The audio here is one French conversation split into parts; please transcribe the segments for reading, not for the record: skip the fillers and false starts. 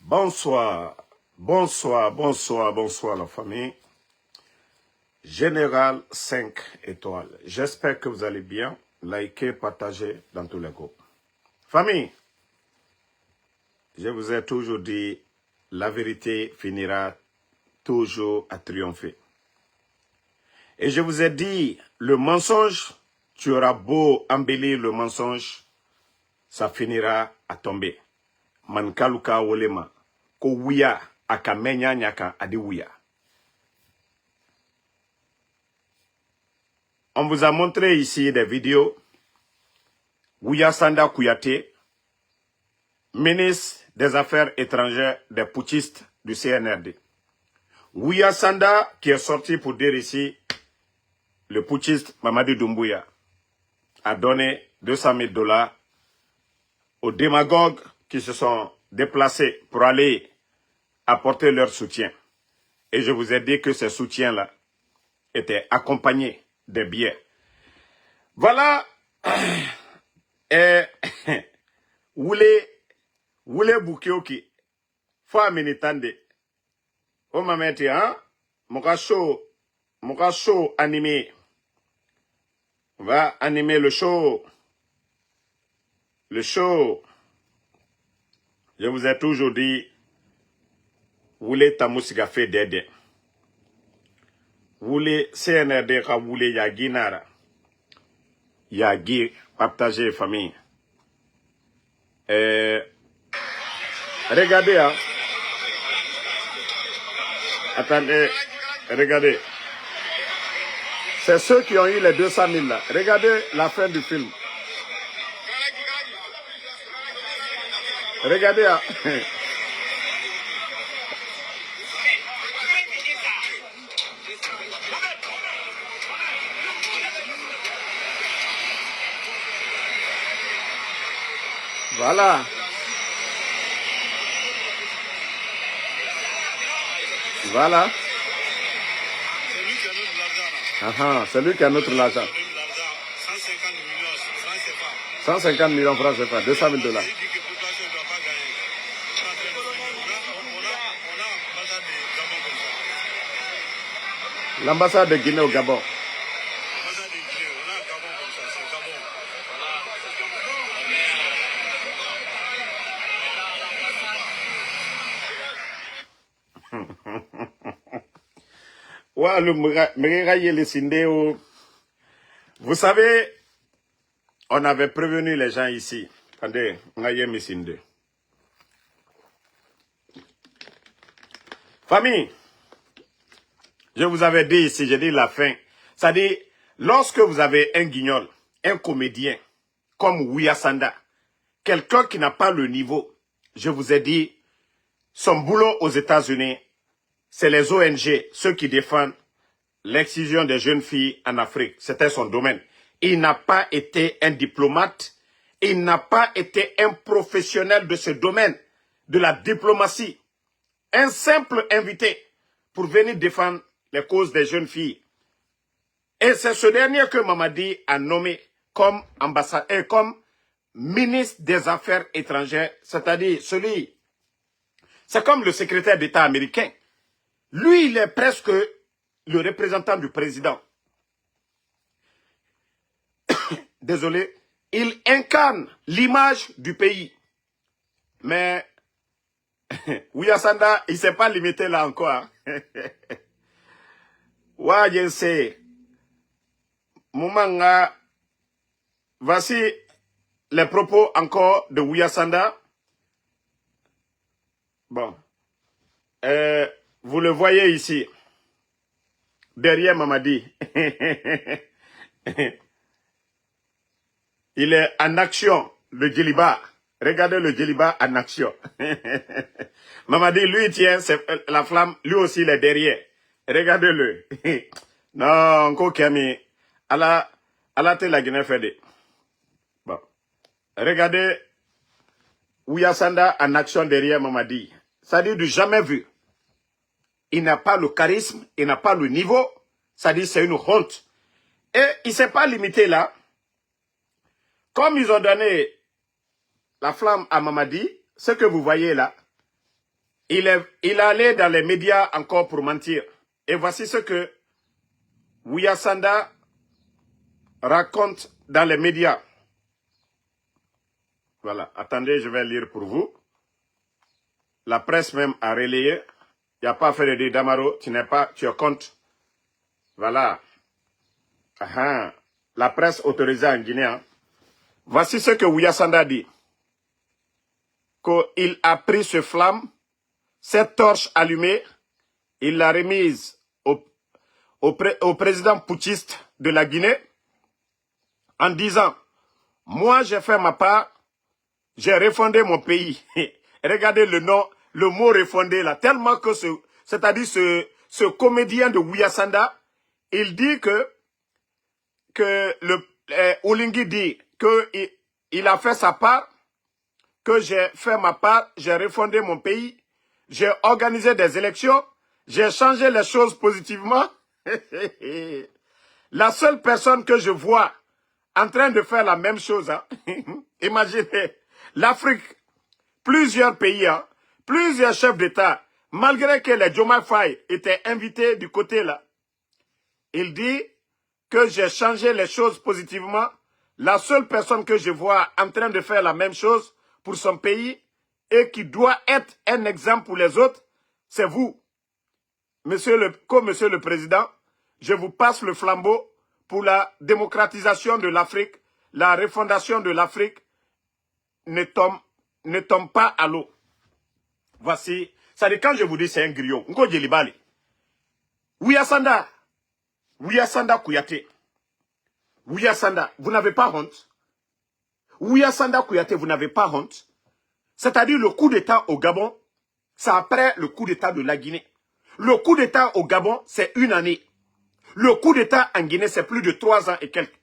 Bonsoir, bonsoir la famille. Général 5 étoiles. J'espère que vous allez bien. Likez, partagez dans tous les groupes. Famille, je vous ai toujours dit, la vérité finira toujours à triompher. Et je vous ai dit, le mensonge, tu auras beau embellir le mensonge, ça finira à tomber. Mankaluka wolema, ko wuya akamenya nyaka adi wuya. On vous a montré ici des vidéos. Wuya Sanda Kouyaté, ministre des Affaires étrangères des putschistes du CNRD. Wuya Sanda qui est sorti pour dire ici, le putschiste Mamadi Doumbouya a donné 200 000 $ aux démagogues qui se sont déplacés pour aller apporter leur soutien. Et je vous ai dit que ces soutiens-là étaient accompagnés des billets. Voilà. Wule Bukioki. Fa minitande. O mameti, hein? Moka show animé. On va animer le show. Le show. Je vous ai toujours dit, Wule Tamusiga fait dede. Wule CNRD ka Wule Yagi Nara. Yagi, partagez famille. Regardez, hein. Attendez, regardez. C'est ceux qui ont eu les 200 000 là. Regardez la fin du film. Regardez, hein. Voilà. Voilà. C'est lui qui a notre l'argent. 150 millions francs CFA, 200 000 $. L'ambassade de Guinée au Gabon. Vous savez, on avait prévenu les gens ici. Attendez, famille, je vous avais dit ici, j'ai dit la fin. C'est-à-dire, lorsque vous avez un guignol, un comédien, comme Wuya Sanda, quelqu'un qui n'a pas le niveau, je vous ai dit, son boulot aux États-Unis, c'est les ONG, ceux qui défendent l'excision des jeunes filles en Afrique. C'était son domaine. Il n'a pas été un diplomate. Il n'a pas été un professionnel de ce domaine, de la diplomatie. Un simple invité pour venir défendre les causes des jeunes filles. Et c'est ce dernier que Mamadi a nommé comme ambassadeur, comme ministre des Affaires étrangères, c'est-à-dire celui. C'est comme le secrétaire d'État américain. Lui, il est presque le représentant du président. Désolé. Il incarne l'image du pays. Mais Wuya Sanda, il ne s'est pas limité là encore. Voici les propos encore de Wuya Sanda. Bon. Vous le voyez ici. Derrière Mamadi. Il est en action, le Djeliba. Regardez le Djeliba en action. Mamadi, lui, tient la flamme, lui aussi, il est derrière. Regardez-le. Non, encore Kami. Allah te la Guinée fait. Bon. Regardez Wuya Sanda en action derrière Mamadi. Ça dit du jamais vu. Il n'a pas le charisme, il n'a pas le niveau. Ça dit c'est une honte. Et il ne s'est pas limité là. Comme ils ont donné la flamme à Mamadi, ce que vous voyez là, il est allé dans les médias encore pour mentir. Et voici ce que Wiyasanda raconte dans les médias. Voilà, attendez, je vais lire pour vous. La presse même a relayé. Il n'y a pas fait de dire Damaro, tu es contre. Voilà. La presse autorisée en Guinée. Hein. Voici ce que Wiyasanda dit. Qu'il a pris ce flamme, cette torche allumée, il l'a remise au président putschiste de la Guinée en disant, moi j'ai fait ma part, j'ai refondé mon pays. Regardez le nom, le mot refondé là, tellement que c'est-à-dire ce comédien de Wiyasanda, il dit que Olingi dit qu'il a fait sa part, que j'ai fait ma part, j'ai refondé mon pays, j'ai organisé des élections, j'ai changé les choses positivement. La seule personne que je vois en train de faire la même chose, hein, imaginez, l'Afrique, plusieurs pays, hein, plusieurs chefs d'État, malgré que les Diomaye Faye étaient invités du côté là, il dit que j'ai changé les choses positivement. La seule personne que je vois en train de faire la même chose pour son pays et qui doit être un exemple pour les autres, c'est vous. Monsieur le Président, je vous passe le flambeau pour la démocratisation de l'Afrique, la refondation de l'Afrique ne tombe pas à l'eau. Voici, ça dit quand je vous dis c'est un griot, Ngo Djelibali. Wiyasanda Kouyaté. Wiyasanda, vous n'avez pas honte. Wiyasanda Kouyaté, vous n'avez pas honte. C'est-à-dire le coup d'État au Gabon, c'est après le coup d'État de la Guinée. Le coup d'État au Gabon, c'est une année. Le coup d'État en Guinée, c'est plus de 3 ans et quelques.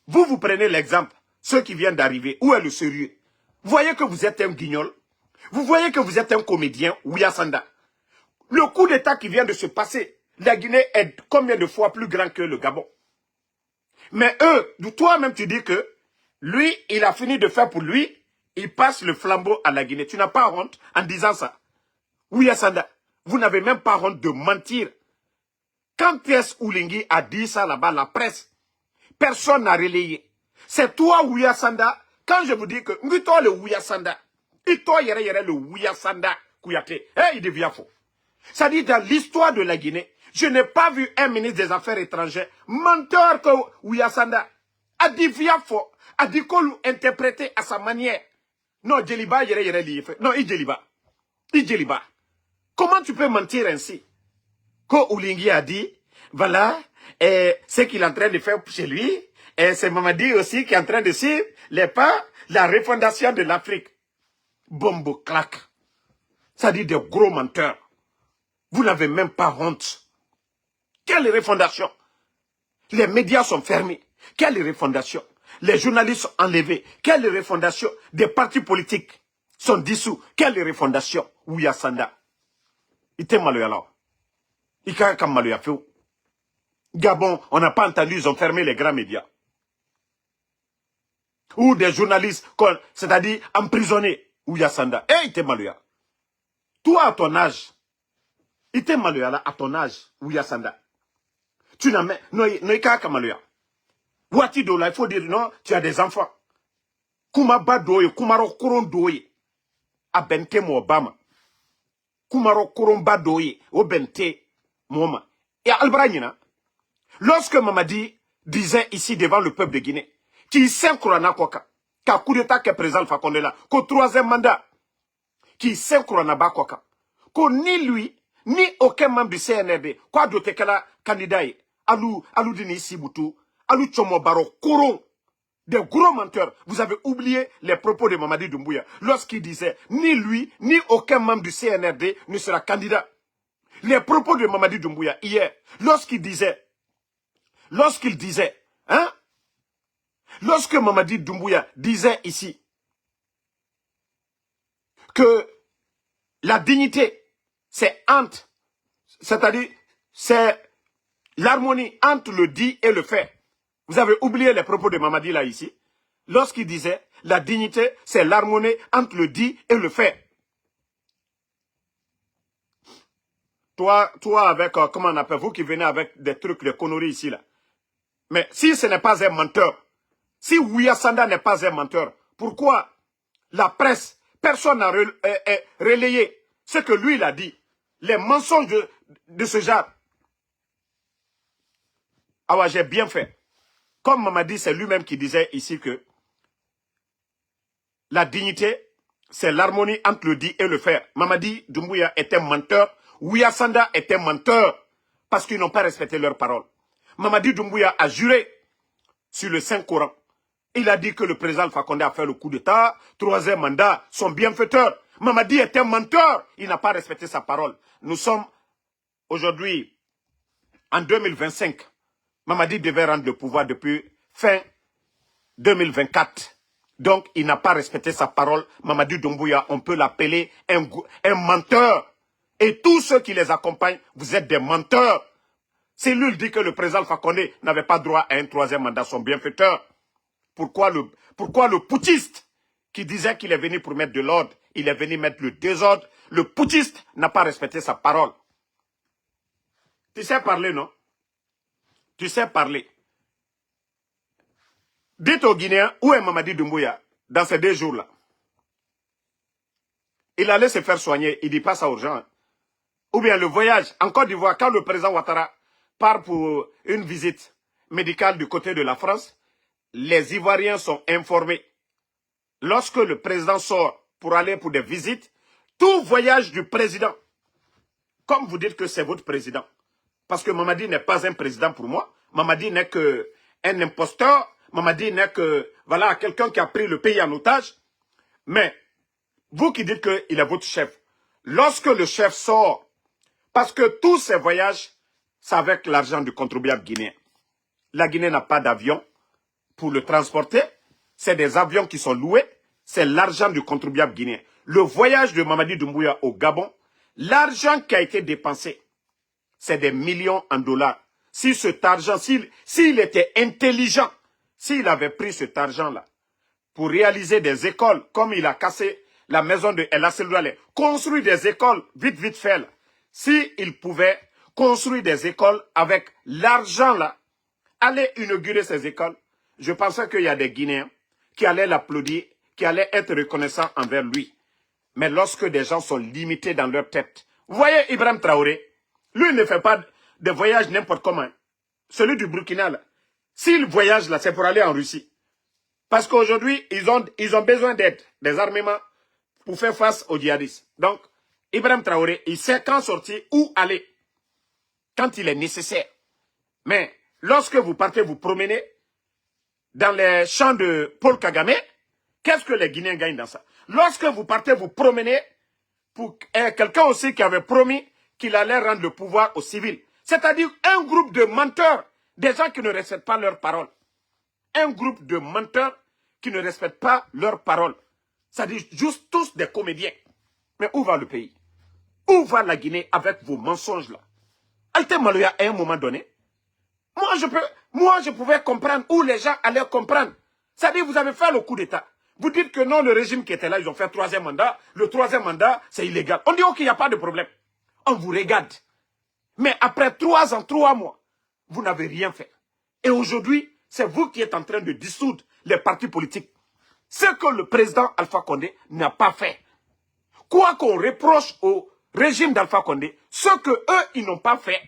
Vous prenez l'exemple, ceux qui viennent d'arriver, où est le sérieux? Vous voyez que vous êtes un guignol. Vous voyez que vous êtes un comédien, Wiyasanda. Le coup d'État qui vient de se passer, la Guinée est combien de fois plus grand que le Gabon? Mais eux, toi-même tu dis que lui, il a fini de faire pour lui, il passe le flambeau à la Guinée. Tu n'as pas honte en disant ça. Wiyasanda, vous n'avez même pas honte de mentir. Quand est-ce Olingi a dit ça là-bas, la presse, personne n'a relayé. C'est toi, Wiyasanda, quand je vous dis que, toi le Wiyasanda, et toi, le Wiyasanda Kouyaté, il devient faux. Ça dit, dans l'histoire de la Guinée, je n'ai pas vu un ministre des Affaires étrangères menteur que Wiyasanda a dit via faux, a dit qu'on interprété à sa manière. Non, Djeliba, non, Djeliba. Comment tu peux mentir ainsi? Quand Olingi a dit, voilà, ce qu'il est en train de faire chez lui, et c'est Mamadi aussi qui est en train de suivre les pas, la refondation de l'Afrique. Bombo clac. Ça dit des gros menteurs. Vous n'avez même pas honte. Quelle refondation? Les médias sont fermés. Quelle refondation? Les journalistes sont enlevés. Quelle refondation? Des partis politiques sont dissous. Quelle refondation? Wiyasanda. Il était malheureux alors. Il était comme malheureux. Gabon, on n'a pas entendu, ils ont fermé les grands médias. Ou des journalistes, c'est-à-dire emprisonnés. Wiyasanda. Il était malheureux. Toi, à ton âge, il était malheureux à ton âge, Wiyasanda. Tu n'as même... Non, il n'y a pas malheureux. Wati Dola, il faut dire non, tu as des enfants. Kumaba doye, Kumaro Koron doye. A bente mo Obama. Kumaro Koron ba doye, o bente moma. Et Albragnina, lorsque Mamadi disait ici devant le peuple de Guinée, qui synchronise quoi, qu'à coup d'état que présent Alpha Condé là, qu'au 3e mandat, qui synchronise ba quoi, que ni lui, ni aucun membre du CNRD, quoi d'autre que la candidat, Alou Dini Siboutou, Alou Tchomo Baro Koron, des gros menteurs. Vous avez oublié les propos de Mamadi Doumbouya lorsqu'il disait ni lui, ni aucun membre du CNRD ne sera candidat. Les propos de Mamadi Doumbouya hier, lorsqu'il disait, hein, lorsque Mamadi Doumbouya disait ici que la dignité, c'est entre, c'est-à-dire, c'est l'harmonie entre le dit et le fait. Vous avez oublié les propos de Mamadi là ici. Lorsqu'il disait, la dignité, c'est l'harmonie entre le dit et le fait. Toi avec, comment on appelle, vous qui venez avec des trucs, des conneries ici, là. Mais si ce n'est pas un menteur, si Ouya Sanda n'est pas un menteur, pourquoi la presse, personne n'a relayé ce que lui, il a dit, les mensonges de ce genre? Ah ouais, j'ai bien fait. Comme Mamadi, c'est lui-même qui disait ici que la dignité, c'est l'harmonie entre le dit et le faire. Mamadi Doumbouya était menteur. Ouya Sanda était menteur parce qu'ils n'ont pas respecté leurs paroles. Mamadi Doumbouya a juré sur le Saint-Coran. Il a dit que le président Alpha Condé a fait le coup d'État, troisième mandat, son bienfaiteur. Mamadi était menteur. Il n'a pas respecté sa parole. Nous sommes aujourd'hui en 2025. Mamadi devait rendre le pouvoir depuis fin 2024. Donc, il n'a pas respecté sa parole. Mamadi Doumbouya, on peut l'appeler un menteur. Et tous ceux qui les accompagnent, vous êtes des menteurs. Si lui dit que le président Alpha Condé n'avait pas droit à un troisième mandat, son bienfaiteur, pourquoi le putschiste qui disait qu'il est venu pour mettre de l'ordre, il est venu mettre le désordre, le putschiste n'a pas respecté sa parole. Tu sais parler, non? Tu sais parler. Dites aux Guinéens, où est Mamadi Doumbouya dans ces 2 jours-là? Il allait se faire soigner, il dit pas ça aux gens. Hein. Ou bien le voyage en Côte d'Ivoire, quand le président Ouattara part pour une visite médicale du côté de la France, les Ivoiriens sont informés. Lorsque le président sort pour aller pour des visites, tout voyage du président, comme vous dites que c'est votre président, parce que Mamadi n'est pas un président pour moi, Mamadi n'est qu'un imposteur, Mamadi n'est que, voilà, quelqu'un qui a pris le pays en otage. Mais, vous qui dites qu'il est votre chef, lorsque le chef sort, parce que tous ces voyages, c'est avec l'argent du contribuable guinéen. La Guinée n'a pas d'avion pour le transporter. C'est des avions qui sont loués. C'est l'argent du contribuable guinéen. Le voyage de Mamadi Doumbouya au Gabon, l'argent qui a été dépensé, c'est des millions en dollars. Si cet argent, s'il était intelligent, s'il avait pris cet argent-là pour réaliser des écoles, comme il a cassé la maison de El Asselouale, construire des écoles, vite fait, s'il pouvait construire des écoles avec l'argent-là, aller inaugurer ces écoles, je pensais qu'il y a des Guinéens qui allaient l'applaudir, qui allaient être reconnaissants envers lui. Mais lorsque des gens sont limités dans leur tête, vous voyez Ibrahim Traoré, lui il ne fait pas de voyage n'importe comment. Celui du Burkina, là, s'il voyage là, c'est pour aller en Russie. Parce qu'aujourd'hui, ils ont besoin d'aide, des armements, pour faire face aux djihadistes. Donc, Ibrahim Traoré, il sait quand sortir, où aller, quand il est nécessaire. Mais lorsque vous partez vous promener dans les champs de Paul Kagame, qu'est-ce que les Guinéens gagnent dans ça? Lorsque vous partez vous promener pour quelqu'un aussi qui avait promis qu'il allait rendre le pouvoir aux civils. C'est-à-dire un groupe de menteurs, des gens qui ne respectent pas leurs paroles. Un groupe de menteurs qui ne respectent pas leurs paroles. C'est-à-dire juste tous des comédiens. Mais où va le pays? Où va la Guinée avec vos mensonges là? Aïté Maloya, à un moment donné, moi je pouvais comprendre où les gens allaient comprendre. C'est-à-dire vous avez fait le coup d'État. Vous dites que non, le régime qui était là, ils ont fait 3e mandat. Le 3e mandat, c'est illégal. On dit ok, il n'y a pas de problème. On vous regarde. Mais après 3 ans, 3 mois, vous n'avez rien fait. Et aujourd'hui, c'est vous qui êtes en train de dissoudre les partis politiques. Ce que le président Alpha Condé n'a pas fait. Quoi qu'on reproche au régime d'Alpha Condé, ce que eux, ils n'ont pas fait,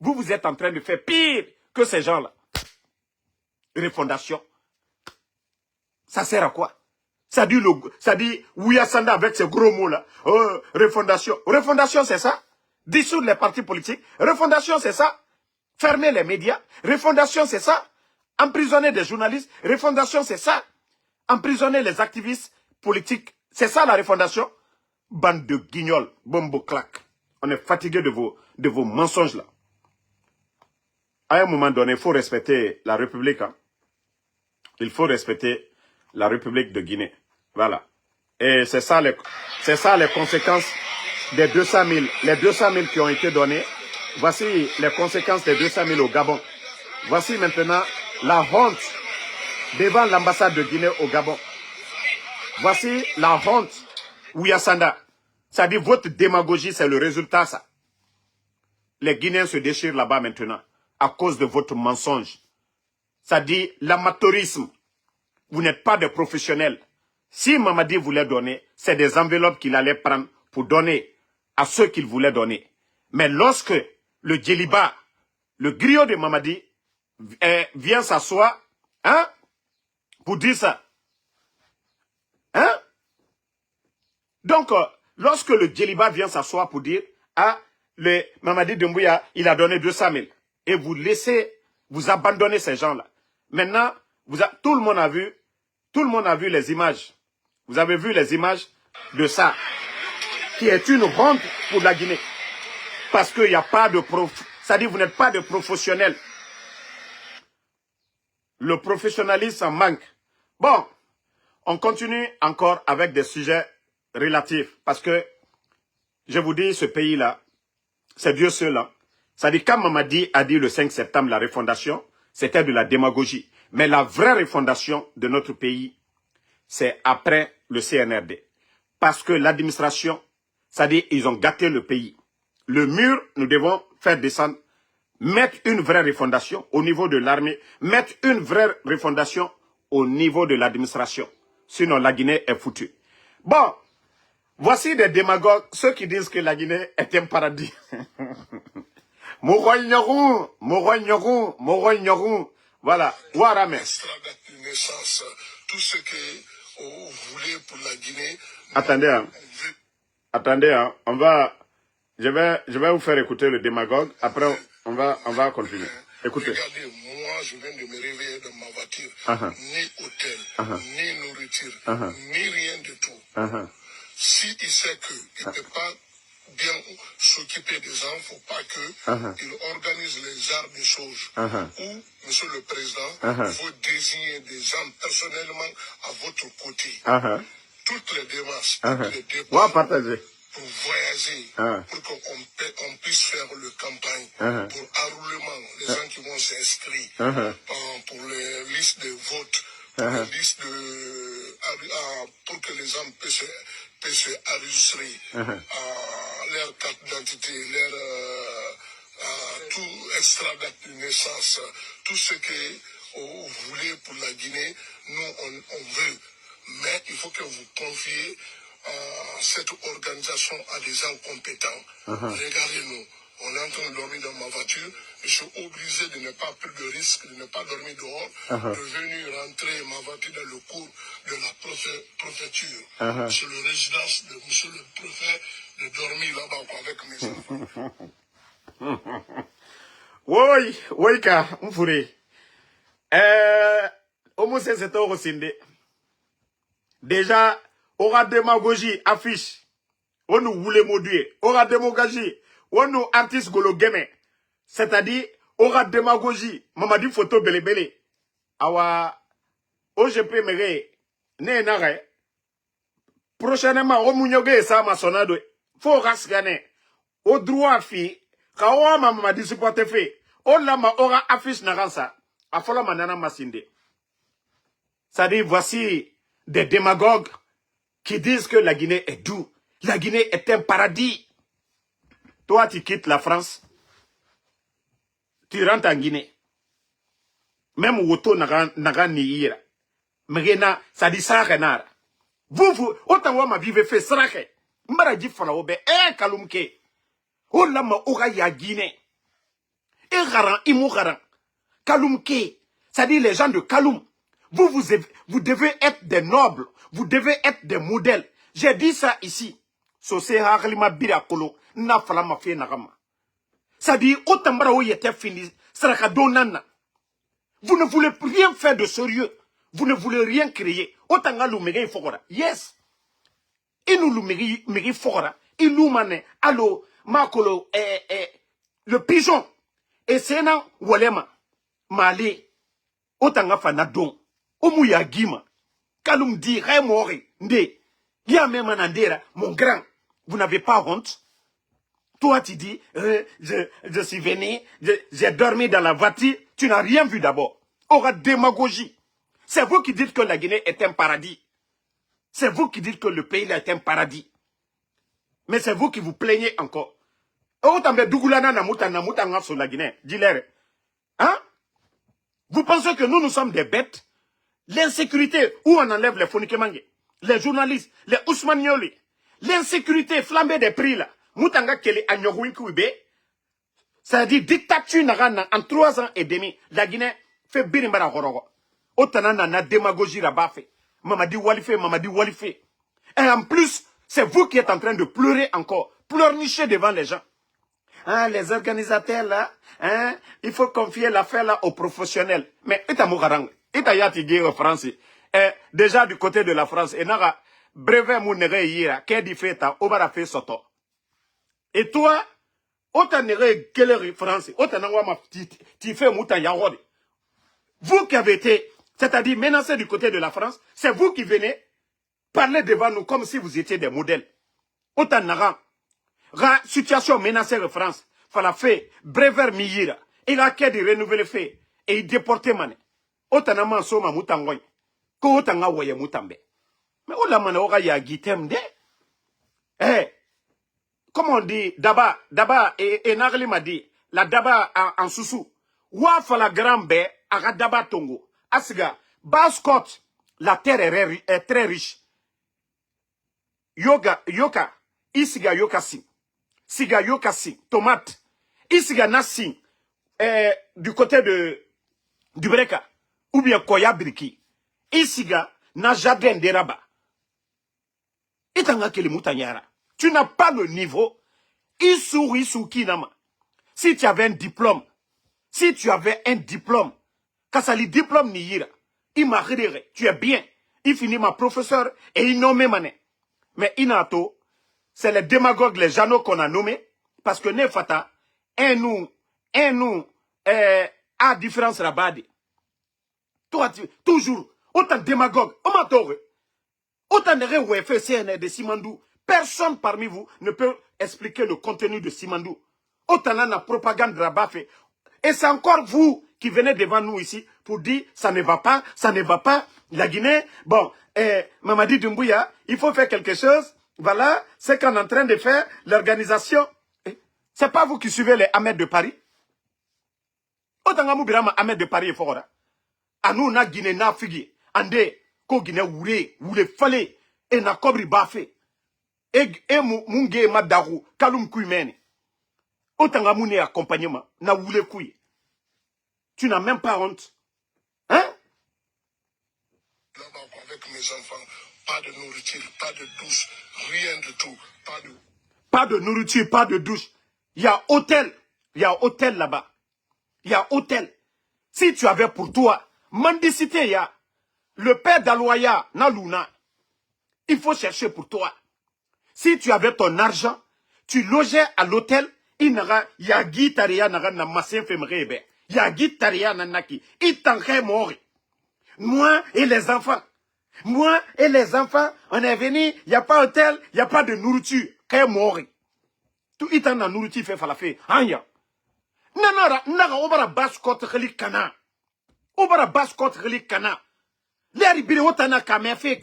vous êtes en train de faire pire que ces gens-là. Refondation. Ça sert à quoi? Ça dit Ouya Sanda avec ces gros mots-là. Refondation. Refondation, c'est ça? Dissoudre les partis politiques. Refondation, c'est ça? Fermer les médias. Refondation, c'est ça? Emprisonner des journalistes. Refondation, c'est ça? Emprisonner les activistes politiques. C'est ça la refondation? Bande de guignols. Bombo clac. On est fatigué de vos mensonges là. À un moment donné, il faut respecter la République. Hein. Il faut respecter la République de Guinée. Voilà. Et c'est ça les conséquences des 200 000. Les 200 000 qui ont été donnés. Voici les conséquences des 200 000 au Gabon. Voici maintenant la honte devant l'ambassade de Guinée au Gabon. Voici la honte Ouya Sanda. C'est-à-dire votre démagogie, c'est le résultat ça. les Guinéens se déchirent là-bas maintenant à cause de votre mensonge. Ça dit l'amateurisme. Vous n'êtes pas des professionnels. Si Mamadi voulait donner, c'est des enveloppes qu'il allait prendre pour donner à ceux qu'il voulait donner. Mais lorsque le Djeliba, le griot de Mamadi, vient s'asseoir, hein, pour dire ça, hein? Donc, lorsque le Djeliba vient s'asseoir pour dire, ah, le Mamadi Doumbouya, il a donné 200 000, et vous laissez, vous abandonnez ces gens-là. Maintenant, tout le monde a vu les images. Vous avez vu les images de ça, qui est une honte pour la Guinée. Parce qu'il n'y a pas de ça dit, vous n'êtes pas de professionnels. Le professionnalisme en manque. Bon, on continue encore avec des sujets relatifs. Parce que, je vous dis, ce pays-là, c'est Dieu seul. Hein. Ça dit, quand Mamadi a dit le 5 septembre la refondation, c'était de la démagogie. Mais la vraie refondation de notre pays, c'est après le CNRD. Parce que l'administration, ça dit, ils ont gâté le pays. Le mur, nous devons faire descendre, mettre une vraie refondation au niveau de l'armée, mettre une vraie refondation au niveau de l'administration. Sinon, la Guinée est foutue. Bon, voici des démagogues, ceux qui disent que la Guinée est un paradis. Mouroignorou. Voilà, Ouarame. Tout ce que vous voulez pour la Guinée. Attendez, hein. Je vais vous faire écouter le démagogue. Après, on va continuer. Écoutez. Regardez, moi, je viens de me réveiller dans ma voiture. Ni hôtel, ni nourriture, ni rien du tout. S'il sait qu'il ne peut pas bien s'occuper des gens, il ne faut pas qu'il organise les arts des choses. Ou, monsieur le président, vous désignez des gens personnellement à votre côté. Toutes les démarches, toutes les dépenses pour voyager, pour qu'on puisse faire le campagne, pour enrôlement, les gens qui vont s'inscrire, pour les listes de vote, pour les listes pour que les gens puissent enregistrer leur carte d'identité, leur tout extra date de naissance, tout ce que vous voulez pour la Guinée, nous on veut. Mais il faut que vous confiez cette organisation à des gens compétents. Regardez-nous, on est en train de dormir dans ma voiture, je suis obligé de ne pas prendre de risque, de ne pas dormir dehors, de venir rentrer ma voiture dans le cours de la préfecture. C'est le résidence de monsieur le préfet de dormir là-bas avec mes enfants. Oui, ka, m'fouré. Homo c'est au Sinde. Déjà, aura démagogie, affiche. On nous voulait moduler. Aura démagogie. On nous artiste golo game. C'est-à-dire, aura démagogie. Mamadi photo bele. Awa, OGP mere, ne nare. Prochainement, au mounyoge sa masonado. Faut rasgane. Au droit fi, kawa mamadi supporte fait. O lama aura affiche naransa. Afola manana masinde. C'est-à-dire, voici des démagogues qui disent que la Guinée est doux. La Guinée est un paradis. Toi, tu quittes la France. Tu rentres en Guinée. Même Woto naga ni ira. Mgena, ça dit ça renard. Vous, autant ma vive fait srache. Mbara di fala obe, kalumke. O lama ora ya Guinée. Garan, imou garan. Kalumke. Ça dit les gens de Kaloum. Vous devez être des nobles. Vous devez être des modèles. J'ai dit ça ici. Ça dit, vous ne voulez rien faire de sérieux. Vous ne voulez rien créer. Yes. Et nous le fora. Il nous mane. Allo, makolo, le pigeon. Et c'est nan walema. Malé. Otanga fanadon. Omuya gima. Kaloum dit, mori, nde. Ya même Nandera, mon grand, vous n'avez pas honte? Toi, tu dis, je suis venu, j'ai dormi dans la voiture, tu n'as rien vu d'abord. Aura démagogie. C'est vous qui dites que la Guinée est un paradis. C'est vous qui dites que le pays là est un paradis. Mais c'est vous qui vous plaignez encore. Otambe Dougoulana na mouta sur la Guinée. Dis-leur. Hein? Vous pensez que nous sommes des bêtes? L'insécurité, où on enlève les Fonikemangue, les journalistes, les Ousmanioli, l'insécurité flambée des prix là. Moutanga Kele Anyogouinkoube, c'est-à-dire dictature en 3 ans et demi. La Guinée fait birimbara horogo. Otanana na démagogie là-bas. Mamadi Walife. Et en plus, c'est vous qui êtes en train de pleurer encore. Pleurnicher devant les gens. Hein, les organisateurs là, hein, il faut confier l'affaire là aux professionnels. Mais, France. Déjà du côté de la France, et nara, brevet mounere yira, qu'est-ce fait ta, obara fait soto. Et toi, autant nere quelle France, autant n'envoie ma petite, tu fais moutan yarode. Vous qui avez été, c'est-à-dire menacé du côté de la France, c'est vous qui venez parler devant nous comme si vous étiez des modèles. Autant nara, situation menacée de France, fala fait, brevet miyira, il a qu'à de renouveler fait, et il déporté mané. Autant n'a soma moutangoy, ko autant n'a voyé moutambe. Mais où la manoura ya gitem de? Eh, comme on dit, daba, et Narli m'a dit, la daba en soussou, wa fala grand bé, aga daba tongo, asiga, Basse-Côte, la terre est très riche. Yoka, isiga yoka si, siga yoka si, tomate, isiga nasi, du côté du Breka, ou bien Koya Briki, isiga na jardin de Rabat. Itanga kele moutanyara. Tu n'as pas le niveau. Isu kinama. Si tu avais un diplôme, Kasali diplôme ni yira, il m'a redéré, tu es bien. Il finit ma professeur et il nomme mané. Mais inato, c'est les démagogues, les janot qu'on a nommés, parce que Nefata, un nous, a différence rabadi. Toi, toujours, autant démagogue, autant de FCN de Simandou, personne parmi vous ne peut expliquer le contenu de Simandou. Autant la propagande rabat fait. Et c'est encore vous qui venez devant nous ici pour dire ça ne va pas, la Guinée, bon, Mamadi Doumbouya, il faut faire quelque chose, voilà, c'est qu'on est en train de faire, l'organisation. C'est pas vous qui suivez les Ahmed de Paris. Autant Birama Ahmed de Paris est fort. À nous, na Guinée, na Figi, Ande, ko Guinée, woule fallait, et na Kobri Bafé, et Munge Madaru, Kaloum Koumeni. Autant Amoune accompagnement, na woule Kouy. Tu n'as même pas honte. Hein? Là-bas, avec mes enfants, pas de nourriture, pas de douche, rien du tout. Pas de nourriture, pas de douche. Il y a hôtel là-bas. Il y a hôtel. Si tu avais pour toi, mendicité, il y a le père d'Aloya, Nalouna. Il faut chercher pour toi. Si tu avais ton argent, tu logeais à l'hôtel, il y a guitaria na massin femrebe. Il y a guitaria nanaki. Il t'enrait mort. Moi et les enfants, on est venus, il n'y a pas hôtel, il n'y a pas de nourriture. Qu'est mort. Tout est en nourriture fait falafé. Anya. Nara obara Basse-Côte relik kana. Obara Basse-Côte relik kana. L'air ibiri otana kamefe.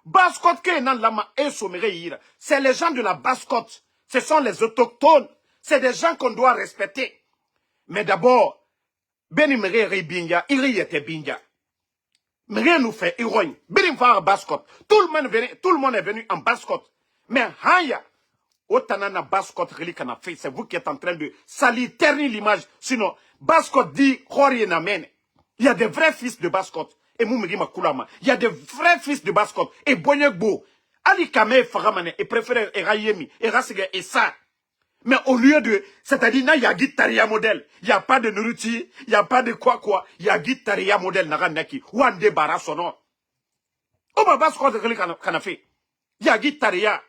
Basse-Côte ke nan lama e somere yira. C'est les gens de la Basse-Côte. Ce sont les autochtones. C'est des gens qu'on doit respecter. Mais d'abord, Benimere Ribinja, il était Binja. Mais rien nous fait héroïne. Birim fa Basse-Côte. Tout le monde est venu en Basse-Côte. Mais Haya, Otanana Basse-Côte relikana fait, c'est vous qui êtes en train de salir, ternir l'image. Sinon, Basse-Côte dit, il y a des vrais fils de Basse-Côte. Et Moumigima Koulama. Il y a des vrais fils de Basse-Côte. Et Bonyegbo. Ali Kame Faramane. Et préféré Erayemi. Et Rassiga et ça. Mais au lieu de, c'est-à-dire, il y a Guitaria modèle. Il n'y a pas de nourriture. Il n'y a pas de quoi. Il y a Guitaria modèle. Naranaki. Wande Barasono. Oba Basse-Côte relikana fait. Il y a Guitaria.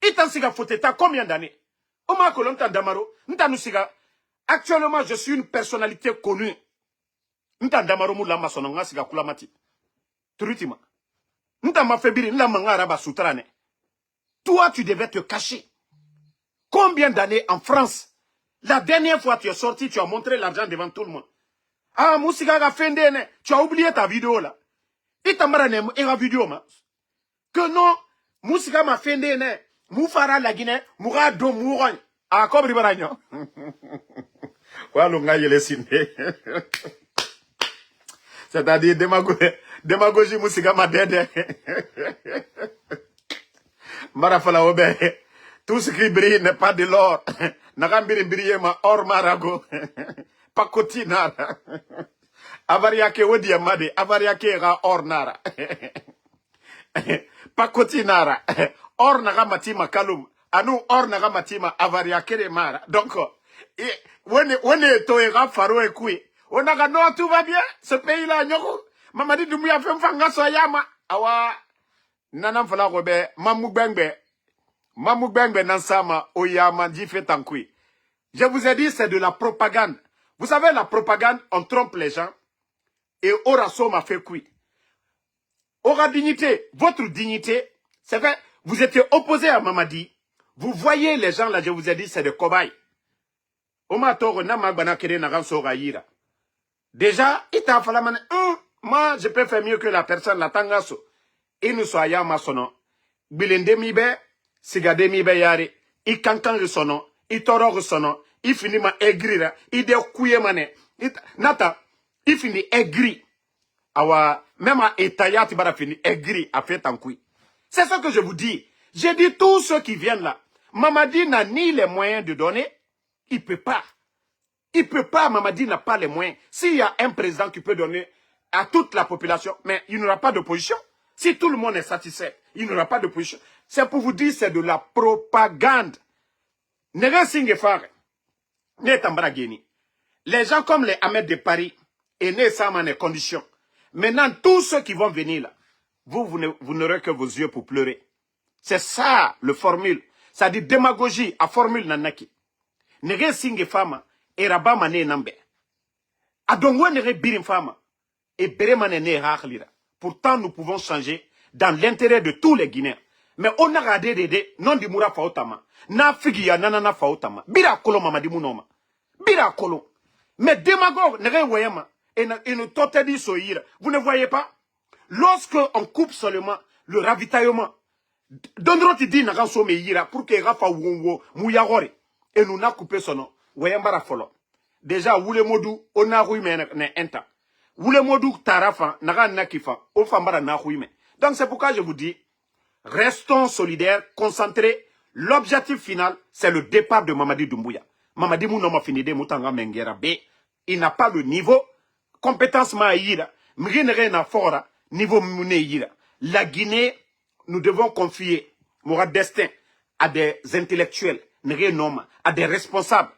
Itansiga Foteta, combien d'années? Oma Kolonta Damaro, Ntanusiga. Actuellement, je suis une personnalité connue. Nta Damaro Moulama Sonanga Siga Kulamati. Trutima. Nta Mafebiri, Nlamanga Araba Soutrane. Toi, tu devais te cacher. Combien d'années en France? La dernière fois tu es sorti, tu as montré l'argent devant tout le monde. Ah, Moussiga Fendene, tu as oublié ta vidéo là. Itamara era vidéo ma. Que non, Moussiga Fendene. Moufara la Guinée, Mourado Mourogne. Ah, comme Ribaragno. C'est-à-dire démagogie musiga madede. Marafala obe. Tout ce qui brille n'est pas de l'or. Nagambiri brille ma or marago. Pakoti nara. Avariake odi amade. Avariake ra or nara. Pakoti nara. Or naga matima kalum. Anu or naga matima avariake de mara. Donc, on est toera faro et kui. On a non, tout va bien. Ce pays-là, nyoko. Mamadi Doumbouya fait m'fanga soyama. Awa. Nanam fala robe. Mamou bengbe nansama oyama di fait tankui. Je vous ai dit, c'est de la propagande. Vous savez, la propagande, on trompe les gens. Et Oraso m'a fait kui. Aura dignité, votre dignité, c'est vrai, vous étiez opposé à Mamadi. Vous voyez les gens là, je vous ai dit, c'est des cobayes. Déjà, moi, je peux faire mieux que la personne, la tangaso. Et nous soyons ma sono. Bilende mibe, sigade mibe yare. I kankan sono, i toro sono, i fini ma aigri, i de kouye mane. Nata, i fini aigri. Awa, même à Etayati bara fini aigri a fait en couille. C'est ce que je vous dis. J'ai dit tous ceux qui viennent là. Mamadi n'a ni les moyens de donner. Il peut pas. Il peut pas, Mamadi n'a pas les moyens. S'il y a un président qui peut donner à toute la population, mais il n'y aura pas d'opposition. Si tout le monde est satisfait, il n'y aura pas d'opposition. C'est pour vous dire, c'est de la propagande. Les gens comme les Ahmed de Paris, et né ça dans les conditions. Maintenant, tous ceux qui vont venir là, vous n'aurez que vos yeux pour pleurer. C'est ça, le formule. Ça dit démagogie à formule nanaki. Nere singe fama, et rabat mané nambe. Adongwe nere birim fama, et bere mané ne hakhlira. Pourtant, nous pouvons changer dans l'intérêt de tous les Guinéens. Mais on a radé dede, non di moura faotama. Na figia nanana faotama. Bira kolo mama di munoma. Bira kolo. Mais démagogue, nere wayama. Et ne totali soïra. Vous ne voyez pas? Lorsque on coupe seulement le ravitaillement, Dondroti dit n'a pas ira pour que Rafa Wongo Mouyagori. Et nous n'a coupé son nom. Wayambara folo. Déjà, Woule Modou, on a rouillé un temps. Woule Modou Tarafa, n'a n'a kifa, on fambara n'a rouillé. Donc c'est pourquoi je vous dis, restons solidaires, concentrés. L'objectif final, c'est le départ de Mamadi Doumbouya. Mamadi Mounoma finide Moutanga Mengera B. Il n'a pas le niveau. Compétence maïra. Mrinere na fora. Niveau mouneira. La Guinée, nous devons confier mon destin à des intellectuels, à des responsables.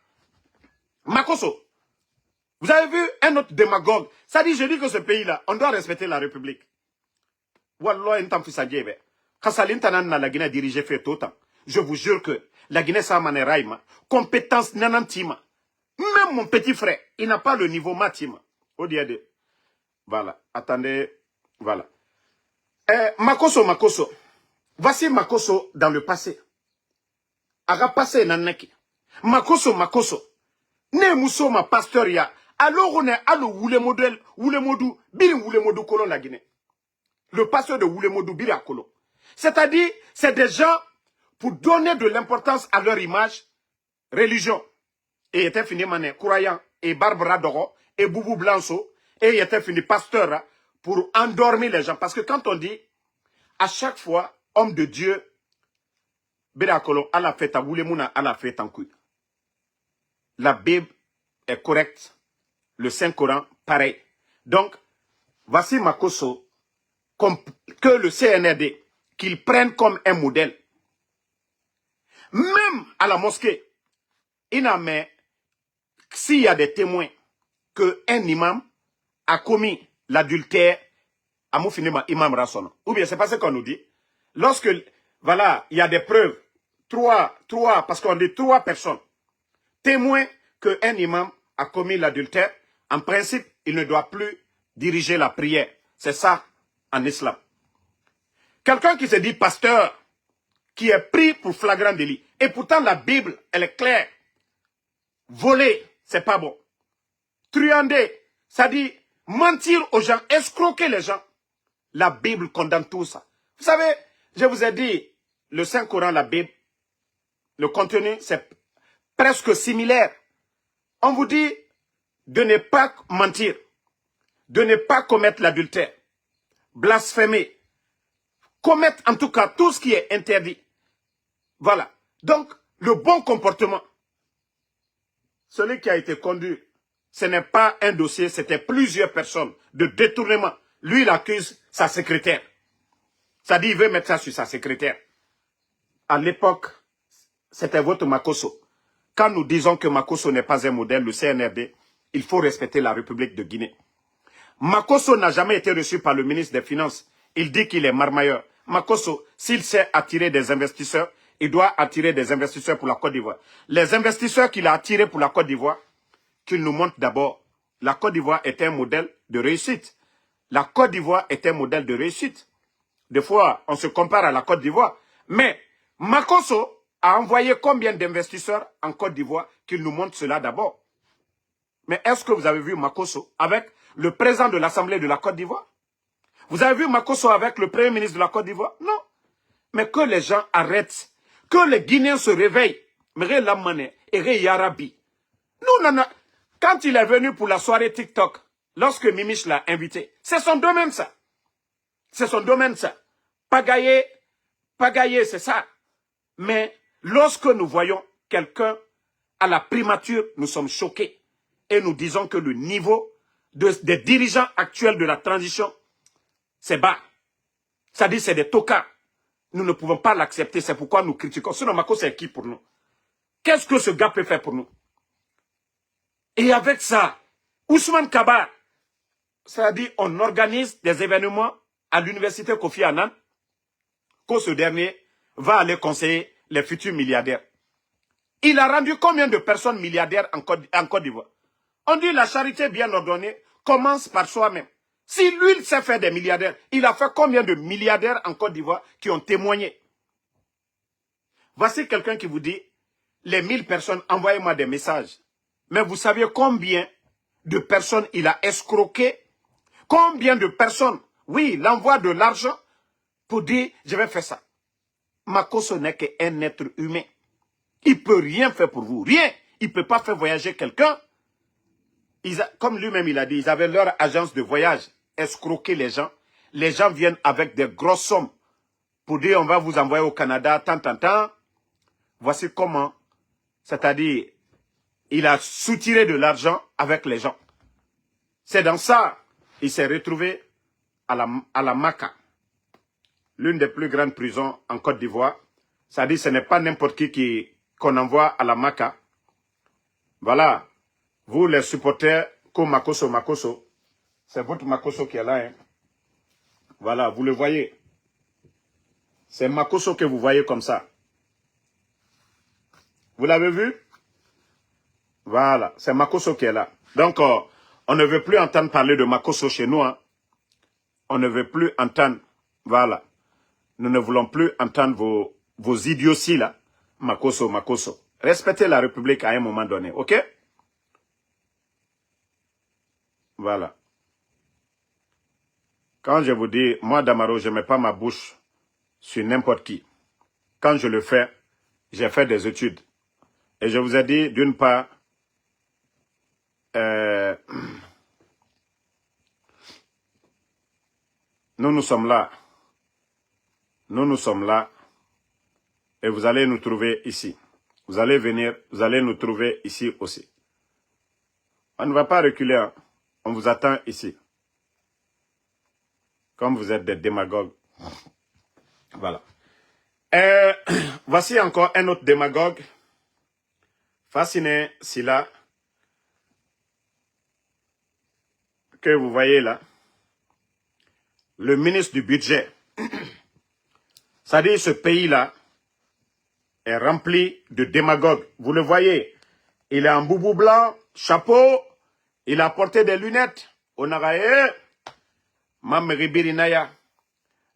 Makoso, vous avez vu un autre démagogue. Ça dit, je dis que ce pays-là, on doit respecter la République. Wallah, la Guinée dirigé fait autant. Je vous jure que la Guinée Samane Raima, compétence nanantima. Même mon petit frère, il n'a pas le niveau matima. Odiade. Voilà, attendez, voilà. Makoso. Voici Makoso dans le passé. Aga passé nanaki. Makoso. Ne muso ma pasteur ya. Alors on est à le Woulemodou, birin Woulemodou kolon la Guinée. Le pasteur de Woulemodou bira kolon. C'est-à-dire, c'est des gens pour donner de l'importance à leur image, religion. Et il était fini mané, croyant, et Barbara Doro, et Boubou Blanco, et il était fini pasteur pour endormir les gens. Parce que quand on dit, à chaque fois, homme de Dieu, Bérakolo, à la fête à Woulemouna, à la fête en couille. La Bible est correcte. Le Saint-Coran, pareil. Donc, voici Makoso, que le CNRD, qu'ils prennent comme un modèle. Même à la mosquée, il n'a mais, s'il y a des témoins qu'un imam a commis l'adultère, à Moufinema imam Rasson. Ou bien c'est pas ce qu'on nous dit. Lorsque, voilà, il y a des preuves, trois, parce qu'on dit 3 personnes, témoins qu'un imam a commis l'adultère, en principe, il ne doit plus diriger la prière. C'est ça, en islam. Quelqu'un qui se dit pasteur, qui est pris pour flagrant délit. Et pourtant, la Bible, elle est claire. Voler, c'est pas bon. Truander, ça dit mentir aux gens, escroquer les gens. La Bible condamne tout ça. Vous savez, je vous ai dit, le Saint-Coran, la Bible, le contenu, c'est presque similaires. On vous dit de ne pas mentir, de ne pas commettre l'adultère, blasphémer, commettre en tout cas tout ce qui est interdit. Voilà. Donc, le bon comportement, celui qui a été conduit, ce n'est pas un dossier, c'était plusieurs personnes de détournement. Lui, il accuse sa secrétaire. Ça dit, il veut mettre ça sur sa secrétaire. À l'époque, c'était votre Makosso. Quand nous disons que Makosso n'est pas un modèle, le CNRD, il faut respecter la République de Guinée. Makosso n'a jamais été reçu par le ministre des Finances. Il dit qu'il est marmailleur. Makosso, s'il sait attirer des investisseurs, il doit attirer des investisseurs pour la Côte d'Ivoire. Les investisseurs qu'il a attirés pour la Côte d'Ivoire, qu'il nous montre d'abord. La Côte d'Ivoire est un modèle de réussite. La Côte d'Ivoire est un modèle de réussite. Des fois, on se compare à la Côte d'Ivoire. Mais Makosso a envoyé combien d'investisseurs en Côte d'Ivoire qu'il nous montre cela d'abord. Mais est-ce que vous avez vu Makosso avec le président de l'Assemblée de la Côte d'Ivoire? Vous avez vu Makosso avec le Premier ministre de la Côte d'Ivoire? Non. Mais que les gens arrêtent. Que les Guinéens se réveillent. Mère Lamane et Yarabi. Nous, quand il est venu pour la soirée TikTok, lorsque Mimich l'a invité, c'est son domaine ça. C'est son domaine ça. Pagayer, c'est ça. Mais lorsque nous voyons quelqu'un à la primature, nous sommes choqués. Et nous disons que le niveau des dirigeants actuels de la transition, c'est bas. Ça dit c'est des tocards. Nous ne pouvons pas l'accepter. C'est pourquoi nous critiquons. Sinon, Mako, c'est qui pour nous? Qu'est-ce que ce gars peut faire pour nous? Et avec ça, Ousmane Kabar, ça dit on organise des événements à l'université Kofi Annan, que ce dernier va aller conseiller les futurs milliardaires. Il a rendu combien de personnes milliardaires en Côte d'Ivoire? On dit la charité bien ordonnée commence par soi-même. Si lui, il sait faire des milliardaires, il a fait combien de milliardaires en Côte d'Ivoire qui ont témoigné? Voici quelqu'un qui vous dit, les 1000 personnes, envoyez-moi des messages. Mais vous saviez combien de personnes il a escroqué? Combien de personnes? Oui, il envoie de l'argent pour dire, je vais faire ça. Makosso n'est qu'un être humain. Il ne peut rien faire pour vous. Rien. Il ne peut pas faire voyager quelqu'un. Comme lui-même il a dit, ils avaient leur agence de voyage, escroquer les gens. Les gens viennent avec des grosses sommes pour dire on va vous envoyer au Canada, tant. Voici comment, c'est-à-dire, il a soutiré de l'argent avec les gens. C'est dans ça, il s'est retrouvé à la Maka, l'une des plus grandes prisons en Côte d'Ivoire. C'est-à-dire, ce n'est pas n'importe qui qu'on envoie à la Maka. Voilà. Vous, les supporters, comme Makosso, c'est votre Makosso qui est là. Hein. Voilà, vous le voyez. C'est Makosso que vous voyez comme ça. Vous l'avez vu? Voilà, c'est Makosso qui est là. Donc, on ne veut plus entendre parler de Makosso chez nous. Hein. On ne veut plus entendre. Voilà. Nous ne voulons plus entendre vos idioties là. Makosso. Respectez la République à un moment donné, ok? Voilà. Quand je vous dis, moi Damaro, je ne mets pas ma bouche sur n'importe qui. Quand je le fais, j'ai fait des études. Et je vous ai dit, d'une part, nous sommes là. Nous sommes là. Et vous allez nous trouver ici. Vous allez venir, vous allez nous trouver ici aussi. On ne va pas reculer. Hein. On vous attend ici. Comme vous êtes des démagogues. Voilà. Voici encore un autre démagogue. Fasciné Sila. Que vous voyez là. Le ministre du budget. C'est-à-dire ce pays-là est rempli de démagogues. Vous le voyez. Il est en boubou blanc, chapeau. Il a porté des lunettes. On a raillé. Mameri Birinaya.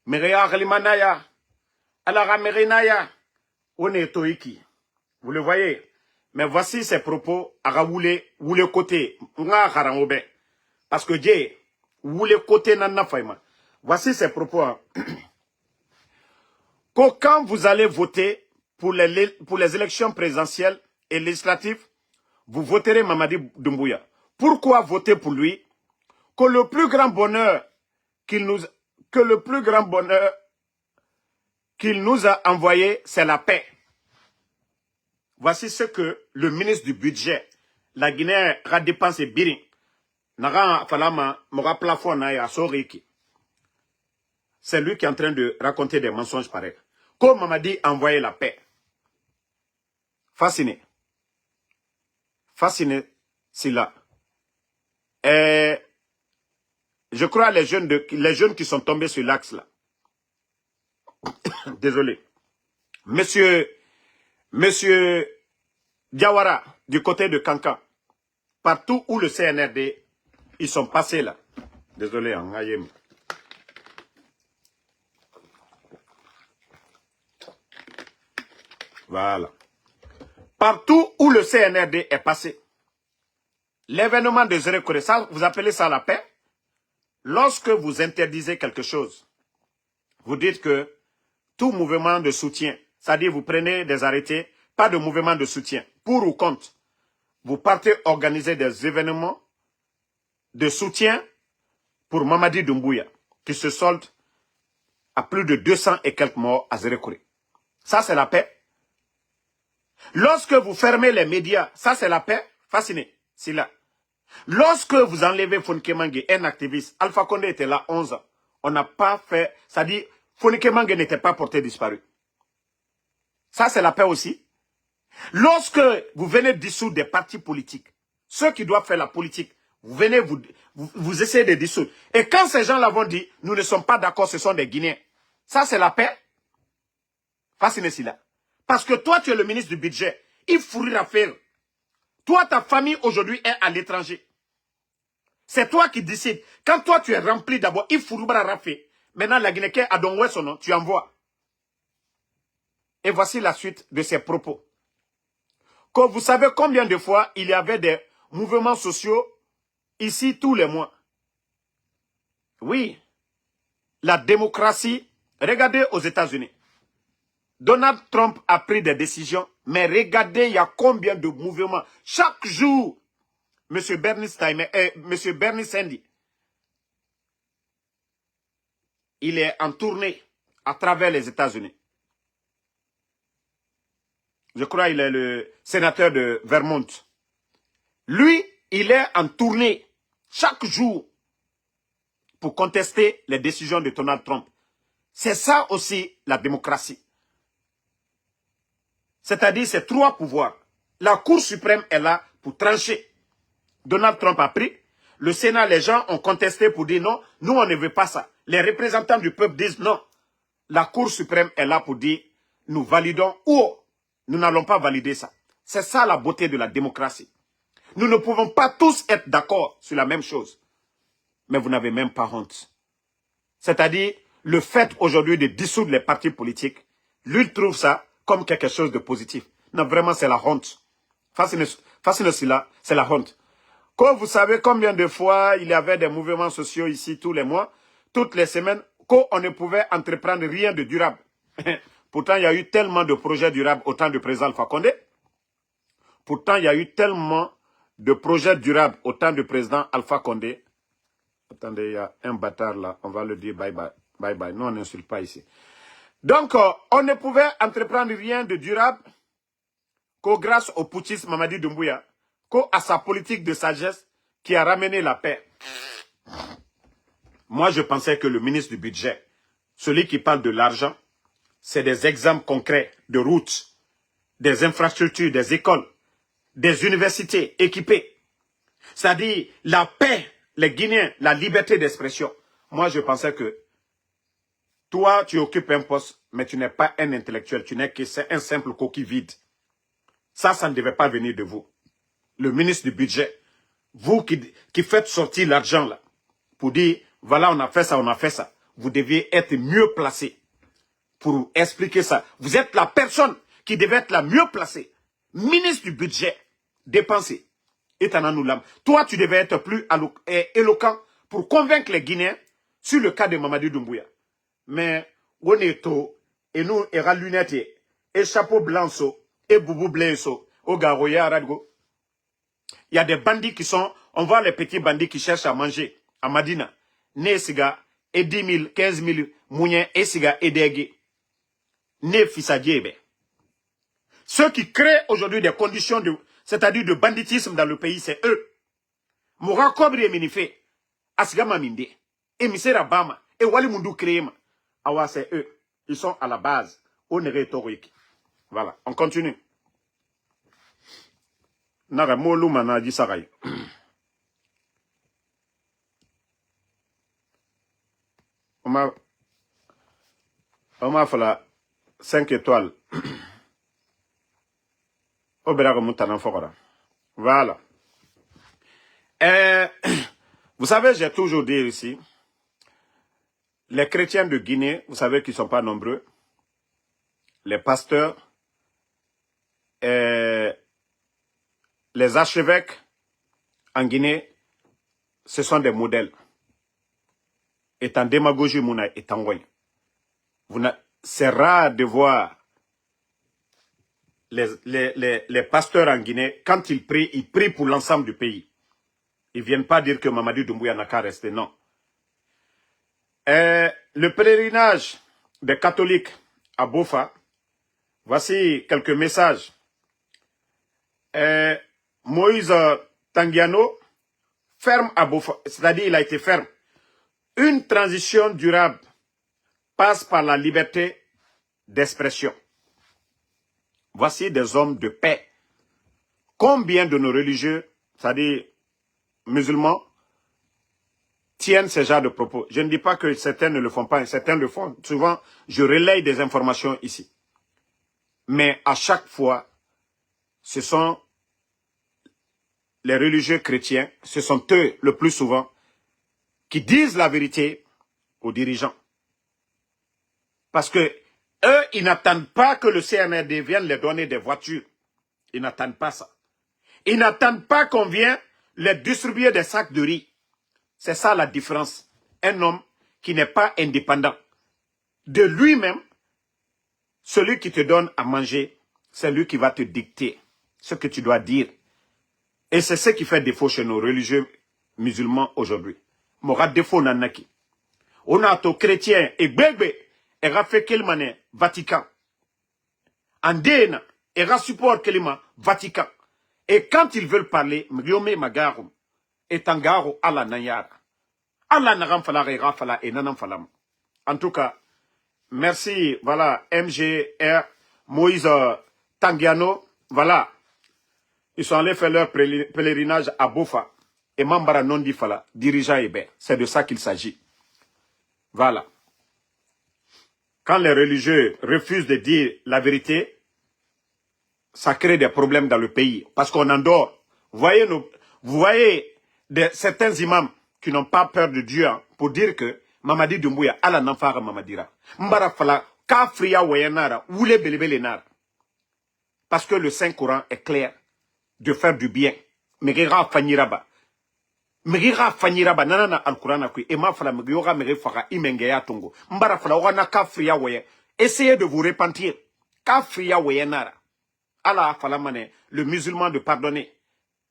Meria Ghalimanaya. Alara Merinaya. On est Toiki. Vous le voyez. Mais voici ses propos à Woule côté. Parce que Dieu, Woule côté nana faima. Voici ses propos. Hein. Quand vous allez voter pour les élections présidentielles et législatives, vous voterez Mamadi Doumbouya. Pourquoi voter pour lui? Que le plus grand bonheur qu'il nous a envoyé, c'est la paix. Voici ce que le ministre du budget, la Guinée a dépensé Birin. C'est lui qui est en train de raconter des mensonges pareils. Comme Mamadi a envoyé la paix. Fasciné. Fasciné, c'est là. Et je crois les jeunes qui sont tombés sur l'axe là. Désolé. Monsieur Diawara, du côté de Kankan, partout où le CNRD, ils sont passés là. Désolé, en Ayem. Voilà. Partout où le CNRD est passé, l'événement de Zérekore, ça, vous appelez ça la paix? Lorsque vous interdisez quelque chose, vous dites que tout mouvement de soutien, c'est-à-dire vous prenez des arrêtés, pas de mouvement de soutien, pour ou contre, vous partez organiser des événements de soutien pour Mamadi Doumbouya, qui se solde à plus de 200 et quelques morts à Zérekore. Ça, c'est la paix. Lorsque vous fermez les médias, ça, c'est la paix. Fasciné, c'est là. Lorsque vous enlevez Fonike Mangue, un activiste, Alpha Condé était là 11 ans. On n'a pas fait, c'est-à-dire, Fonike Mangue n'était pas porté disparu. Ça, c'est la paix aussi. Lorsque vous venez dissoudre des partis politiques, ceux qui doivent faire la politique, vous venez, vous essayez de dissoudre. Et quand ces gens-là vont dire, nous ne sommes pas d'accord, ce sont des Guinéens. Ça, c'est la paix. Fasciné, c'est là. Parce que toi, tu es le ministre du budget. Il faut rire à faire. Toi, ta famille aujourd'hui est à l'étranger. C'est toi qui décides. Quand toi, tu es rempli d'abord, il faut rire à faire. Maintenant, la Guinée a donné son nom, tu envoies. Et voici la suite de ses propos. Quand vous savez combien de fois il y avait des mouvements sociaux ici tous les mois. Oui, la démocratie, regardez aux États-Unis. Donald Trump a pris des décisions, mais regardez, il y a combien de mouvements. Chaque jour, M. Bernie Sanders, il est en tournée à travers les États-Unis. Je crois qu'il est le sénateur de Vermont. Lui, il est en tournée chaque jour pour contester les décisions de Donald Trump. C'est ça aussi la démocratie. C'est-à-dire ces trois pouvoirs. La Cour suprême est là pour trancher. Donald Trump a pris. Le Sénat, les gens ont contesté pour dire non, nous on ne veut pas ça. Les représentants du peuple disent non. La Cour suprême est là pour dire nous validons ou nous n'allons pas valider ça. C'est ça la beauté de la démocratie. Nous ne pouvons pas tous être d'accord sur la même chose. Mais vous n'avez même pas honte. C'est-à-dire, le fait aujourd'hui de dissoudre les partis politiques, lui trouve ça comme quelque chose de positif. Non, vraiment, c'est la honte. Fascinez-là, c'est la honte. Quand vous savez combien de fois il y avait des mouvements sociaux ici tous les mois, toutes les semaines, qu'on ne pouvait entreprendre rien de durable. Pourtant, il y a eu tellement de projets durables au temps du président Alpha Condé. Pourtant, il y a eu tellement de projets durables au temps du président Alpha Condé. Attendez, il y a un bâtard là, on va le dire bye bye. Bye bye, nous on n'insulte pas ici. Donc, on ne pouvait entreprendre rien de durable qu'au grâce au putschiste Mamadi Doumbouya, qu'à sa politique de sagesse qui a ramené la paix. Moi, je pensais que le ministre du budget, celui qui parle de l'argent, c'est des exemples concrets de routes, des infrastructures, des écoles, des universités équipées. C'est-à-dire la paix, les Guinéens, la liberté d'expression. Moi, je pensais que toi, tu occupes un poste, mais tu n'es pas un intellectuel, tu n'es qu'un simple coquille vide. Ça ne devait pas venir de vous. Le ministre du budget, vous qui faites sortir l'argent là, pour dire, voilà, on a fait ça, on a fait ça. Vous deviez être mieux placé pour expliquer ça. Vous êtes la personne qui devait être la mieux placée. Ministre du budget, dépensé. Et toi, tu devais être plus éloquent pour convaincre les Guinéens sur le cas de Mamadi Doumbouya. Mais, on est tôt, et nous, et lunettes, et chapeau blanc, et boubou blanc, au Garoya, Radgo. Il y a des bandits qui sont, on voit les petits bandits qui cherchent à manger à Madina. Ne siga, et 10 000, 15 000, mounien, et siga, et dégé. Ne fisadjebe. Ceux qui créent aujourd'hui des conditions de, c'est-à-dire de banditisme dans le pays, c'est eux. Moura Kobri et Minifé, Asgama Minde, et Misera Bama, et Wali Mundu Créma. Awa, c'est eux. Ils sont à la base. Au Nérétorique. Voilà, on continue. Naga Molu Manadi Saray. On m'a fait la 5 étoiles. Au Bélaga Moutanan Fokora. Voilà. Vous savez, j'ai toujours dit ici, les chrétiens de Guinée, vous savez qu'ils ne sont pas nombreux. Les pasteurs, les archevêques en Guinée, ce sont des modèles. Et en démagogie, mouna est en voie. C'est rare de voir les pasteurs en Guinée, quand ils prient pour l'ensemble du pays. Ils ne viennent pas dire que Mamadi Doumbouya n'a qu'à rester, non. Le pèlerinage des catholiques à Bofa, voici quelques messages. Moïse Tangiano, ferme à Bofa, c'est-à-dire il a été ferme. Une transition durable passe par la liberté d'expression. Voici des hommes de paix. Combien de nos religieux, c'est-à-dire musulmans, tiennent ce genre de propos? Je ne dis pas que certains ne le font pas, certains le font. Souvent, je relaye des informations ici. Mais à chaque fois, ce sont les religieux chrétiens, ce sont eux le plus souvent, qui disent la vérité aux dirigeants. Parce que eux, ils n'attendent pas que le CNRD vienne leur donner des voitures. Ils n'attendent pas ça. Ils n'attendent pas qu'on vienne leur distribuer des sacs de riz. C'est ça la différence. Un homme qui n'est pas indépendant de lui-même, celui qui te donne à manger, c'est lui qui va te dicter ce que tu dois dire. Et c'est ce qui fait défaut chez nos religieux musulmans aujourd'hui. Mora défaut nanaki. On a to chrétien et bébé et fait kelmane Vatican. Andena et support kelima Vatican. Et quand ils veulent parler, mriome magarum et tangaro ala nayara. Ala naram fala et rafala et nanam falam. En tout cas, merci, voilà, MGR, Moïse Tangiano, voilà. Ils sont allés faire leur pèlerinage à Bofa. Et Mambara Nondi Fala, dirigeant Hébert. C'est de ça qu'il s'agit. Voilà. Quand les religieux refusent de dire la vérité, ça crée des problèmes dans le pays. Parce qu'on endort. Vous voyez certains imams qui n'ont pas peur de Dieu hein, pour dire que Mamadi Doumbouya, ala nanfara Mamadira. Mbara Fala, Kafria Wayanara, Oule Belebele. Parce que le Saint-Coran est clair de faire du bien. Merira Fanyiraba. Merira Fanyiraba, nanana al-Qur'an kui, et ma fala meriora merifara imengeya tongo. Mbara fala wana kafria waye. Essayez de vous repentir. Kafria wayenara. Allah fala mane, le musulman de pardonner.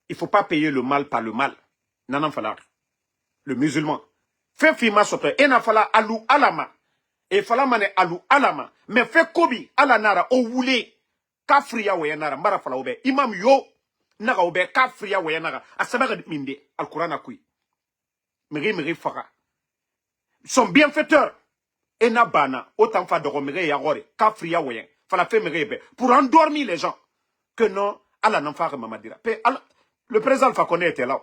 Il ne faut pas payer le mal par le mal. Nanan fala. Le musulman. Fait fima sote, ena fala alou alama. Et fala mane alou alama. Mais fait kobi alanara o wule. Kafria wayenara, mbara fala obe. Imam yo. Naga obe kafria wayanara asabara minde al-Qur'an kui meri fara son bienfaiteur enabana autant fa de romere yagore kafria wayan fala fait merebe pour endormir les gens que non ala nanfare mamadira le président Alpha Condé était là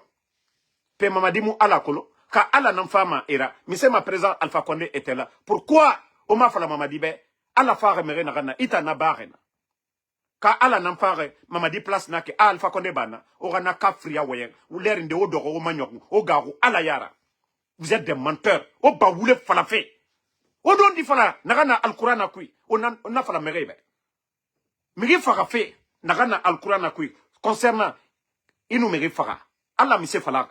pe mamadimu ala kolo ka ala nanfama era mise ma président Alpha Condé était là pourquoi o ma fala mamadibe ala fare mere na ita na barena. Ka ala nanfare Mamadi place na ke Alpha Condé bana orana kafria wayen ou l'air de odoro o manyoku o garu ala yara. Vous êtes des menteurs o ba wule fala fe o don di fala nagana al-Qur'an kui on a fala merebe meri fara fe nagana al-Qur'an kui concernant inu meri fara Allah mi se fala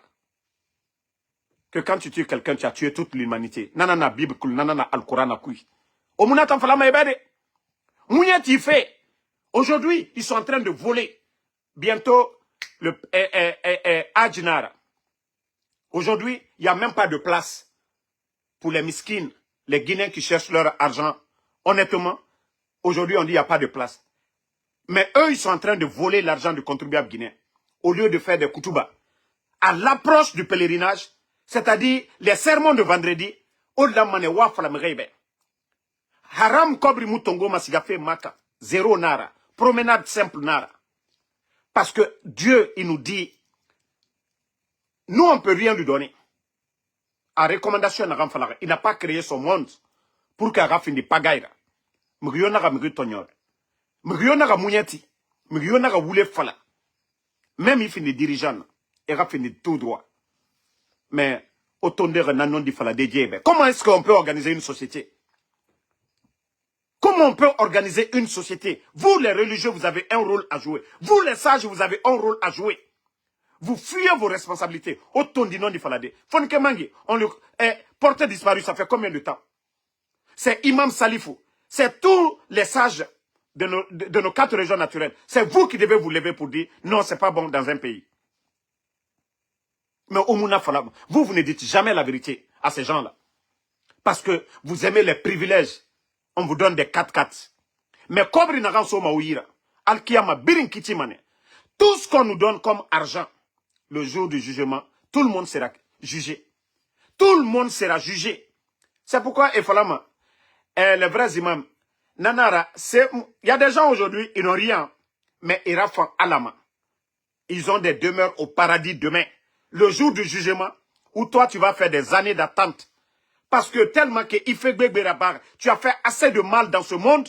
que quand tu tues quelqu'un tu as tué toute l'humanité nanana Bible kul nanana al-Qur'an kui o munata fala mebede munya ti fe. Aujourd'hui, ils sont en train de voler. bientôt le Adjinara. Aujourd'hui, il n'y a même pas de place pour les miskines, les Guinéens qui cherchent leur argent. Honnêtement, aujourd'hui, on dit qu'il n'y a pas de place. Mais eux, ils sont en train de voler l'argent du contribuable guinéen. Au lieu de faire des koutouba. À l'approche du pèlerinage, c'est-à-dire les sermons de vendredi, au-delà de Wafalamerebe. Haram Kobri Moutongo Masigafe Maka. Zéro Nara. Promenade simple Nara. Parce que Dieu, il nous dit, nous, on ne peut rien lui donner. À recommandation, il n'a pas créé son monde pour qu'il fasse une pagaille. Mugionaga Mugitonyor. Mugionaga Mouniati. Mugionaga Woule Fala. Même il finit dirigeant, il a fini tout droit. Mais, autant nanon di Fala de comment est-ce qu'on peut organiser une société? Comment on peut organiser une société? Vous, les religieux, vous avez un rôle à jouer. Vous, les sages, vous avez un rôle à jouer. Vous fuyez vos responsabilités. Autant dit non di Falade. Fonke Mangi, on le porté disparu, ça fait combien de temps? C'est Imam Salifou. C'est tous les sages de nos 4 régions naturelles. C'est vous qui devez vous lever pour dire non, c'est pas bon dans un pays. Mais Oumouna Falab, vous ne dites jamais la vérité à ces gens-là. Parce que vous aimez les privilèges. On vous donne des 4-4. Mais Kobri Nagan Soma Ouira, Al-Kiyama, Birin Kitimane, tout ce qu'on nous donne comme argent, le jour du jugement, tout le monde sera jugé. Tout le monde sera jugé. C'est pourquoi, Efalama, les vrais imams, Nanara, il y a des gens aujourd'hui, ils n'ont rien, mais ils rafont Alama. Ils ont des demeures au paradis demain. Le jour du jugement, où toi tu vas faire des années d'attente. Parce que tellement que tu as fait assez de mal dans ce monde,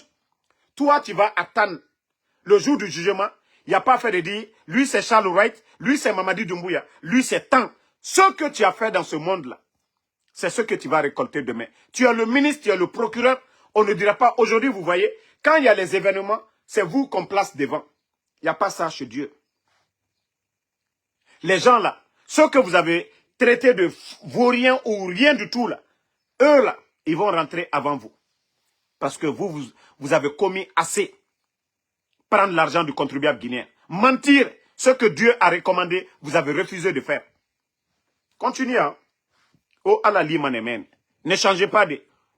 toi tu vas attendre le jour du jugement. Il n'y a pas fait de dire, lui c'est Charles Wright, lui c'est Mamadi Doumbouya, lui c'est tant. Ce que tu as fait dans ce monde-là, c'est ce que tu vas récolter demain. Tu es le ministre, tu es le procureur, on ne dira pas, aujourd'hui vous voyez, quand il y a les événements, c'est vous qu'on place devant. Il n'y a pas ça chez Dieu. Les gens là, ceux que vous avez traités de vauriens ou rien du tout là, eux là, ils vont rentrer avant vous. Parce que vous avez commis assez. Prendre l'argent du contribuable guinéen. Mentir, ce que Dieu a recommandé, vous avez refusé de faire. Continuez. Hein? Oh Allah limanemen. Ne changez pas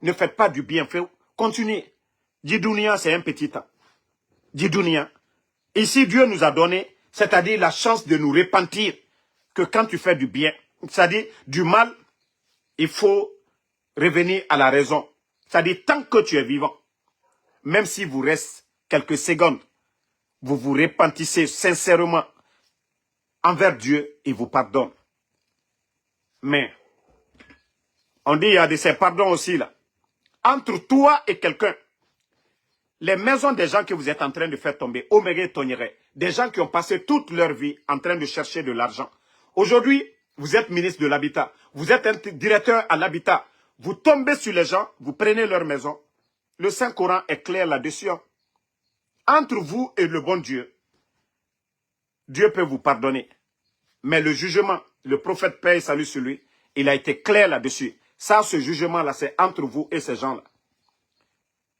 ne faites pas du bien fait. Continuez. Didounia, c'est un petit temps. Didounia. Ici, Dieu nous a donné, c'est-à-dire la chance de nous repentir. Que quand tu fais du bien, c'est-à-dire du mal, il faut revenir à la raison. C'est-à-dire, tant que tu es vivant, même s'il vous reste quelques secondes, vous vous repentissez sincèrement envers Dieu, il vous pardonne. Mais, on dit il y a de ces pardons aussi là. Entre toi et quelqu'un, les maisons des gens que vous êtes en train de faire tomber, Omega Tonyere, des gens qui ont passé toute leur vie en train de chercher de l'argent. Aujourd'hui, vous êtes ministre de l'Habitat, vous êtes un directeur à l'Habitat, vous tombez sur les gens, vous prenez leur maison. Le Saint-Coran est clair là-dessus. Entre vous et le bon Dieu, Dieu peut vous pardonner. Mais le jugement, le prophète paix et salut sur lui, il a été clair là-dessus. Ça, ce jugement-là, c'est entre vous et ces gens-là.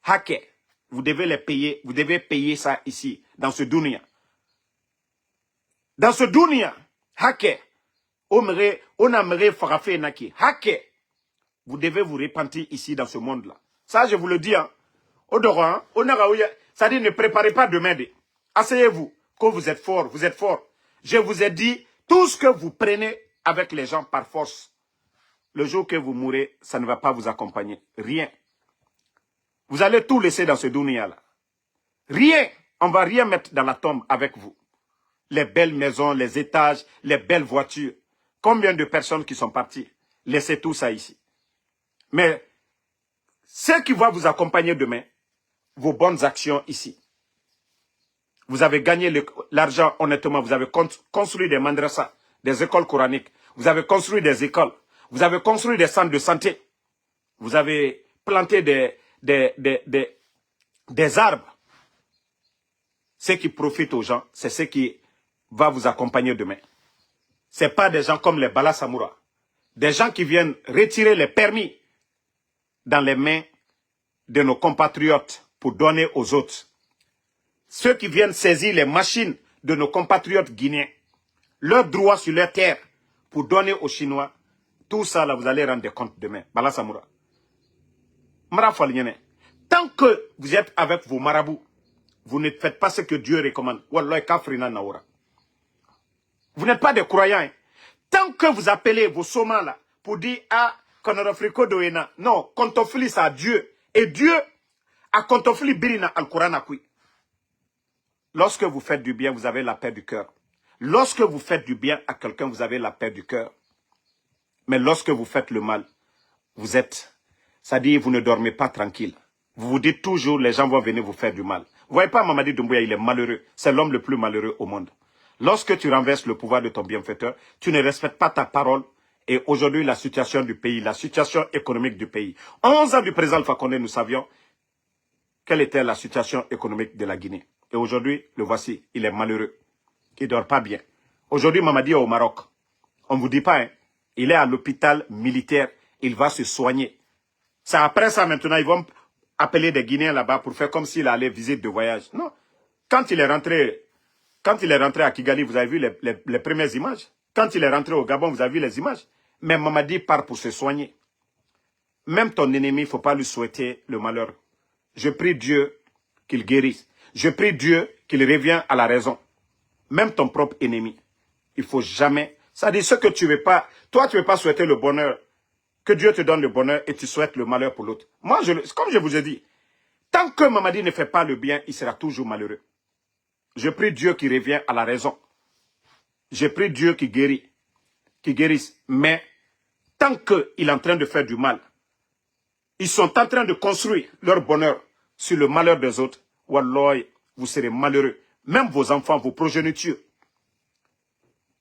Haké, vous devez les payer, vous devez payer ça ici, dans ce dunya. Dans ce dunya, Haké, onamere farafé naki, Haké, vous devez vous repentir ici, dans ce monde-là. Ça, je vous le dis, hein. Odoran, ça dit ne préparez pas demain. Asseyez-vous, que vous êtes fort, vous êtes fort. Je vous ai dit, tout ce que vous prenez avec les gens par force, le jour que vous mourrez, ça ne va pas vous accompagner. Rien. Vous allez tout laisser dans ce dunya-là. Rien. On ne va rien mettre dans la tombe avec vous. Les belles maisons, les étages, les belles voitures. Combien de personnes qui sont parties? Laissez tout ça ici. Mais ce qui va vous accompagner demain, vos bonnes actions ici. Vous avez gagné l'argent honnêtement, vous avez construit des madrasas, des écoles coraniques, vous avez construit des écoles, vous avez construit des centres de santé, vous avez planté des arbres. Ce qui profite aux gens, c'est ce qui va vous accompagner demain. Ce n'est pas des gens comme les Bala Samoura, des gens qui viennent retirer les permis dans les mains de nos compatriotes pour donner aux autres. Ceux qui viennent saisir les machines de nos compatriotes guinéens, leurs droits sur leur terre pour donner aux Chinois, tout ça, là, vous allez rendre des comptes demain. Bala Samoura. Tant que vous êtes avec vos marabouts, vous ne faites pas ce que Dieu recommande. Vous n'êtes pas des croyants. Hein. Tant que vous appelez vos somans là pour dire ah, Konorofriko Doena, non, Kontofli c'est à Dieu. Et Dieu a Kontofli Birina al-Quran akui. Lorsque vous faites du bien, vous avez la paix du cœur. Lorsque vous faites du bien à quelqu'un, vous avez la paix du cœur. Mais lorsque vous faites le mal, vous êtes, c'est-à-dire vous ne dormez pas tranquille. Vous vous dites toujours, les gens vont venir vous faire du mal. Vous voyez pas Mamadi Doumbouya, il est malheureux. C'est l'homme le plus malheureux au monde. Lorsque tu renverses le pouvoir de ton bienfaiteur, tu ne respectes pas ta parole. Et aujourd'hui, la situation du pays, la situation économique du pays. 11 ans du président Alpha Condé, nous savions quelle était la situation économique de la Guinée. Et aujourd'hui, le voici, il est malheureux. Il ne dort pas bien. Aujourd'hui, Mamadi est au Maroc. On ne vous dit pas, hein. Il est à l'hôpital militaire. Il va se soigner. C'est après ça, maintenant, ils vont appeler des Guinéens là-bas pour faire comme s'il allait visite de voyage. Non. Quand il est rentré à Kigali, vous avez vu les premières images. Quand il est rentré au Gabon, vous avez vu les images. Mais Mamadi part pour se soigner. Même ton ennemi, il ne faut pas lui souhaiter le malheur. Je prie Dieu qu'il guérisse. Je prie Dieu qu'il revienne à la raison. Même ton propre ennemi. Il ne faut jamais... Ça dit ce que tu ne veux pas. Toi, tu ne veux pas souhaiter le bonheur. Que Dieu te donne le bonheur et tu souhaites le malheur pour l'autre. Moi, comme je vous ai dit, tant que Mamadi ne fait pas le bien, il sera toujours malheureux. Je prie Dieu qui revient à la raison. Je prie Dieu qui guérisse. Mais tant qu'il est en train de faire du mal, ils sont en train de construire leur bonheur sur le malheur des autres. Wallah, vous serez malheureux. Même vos enfants, vos progénitures.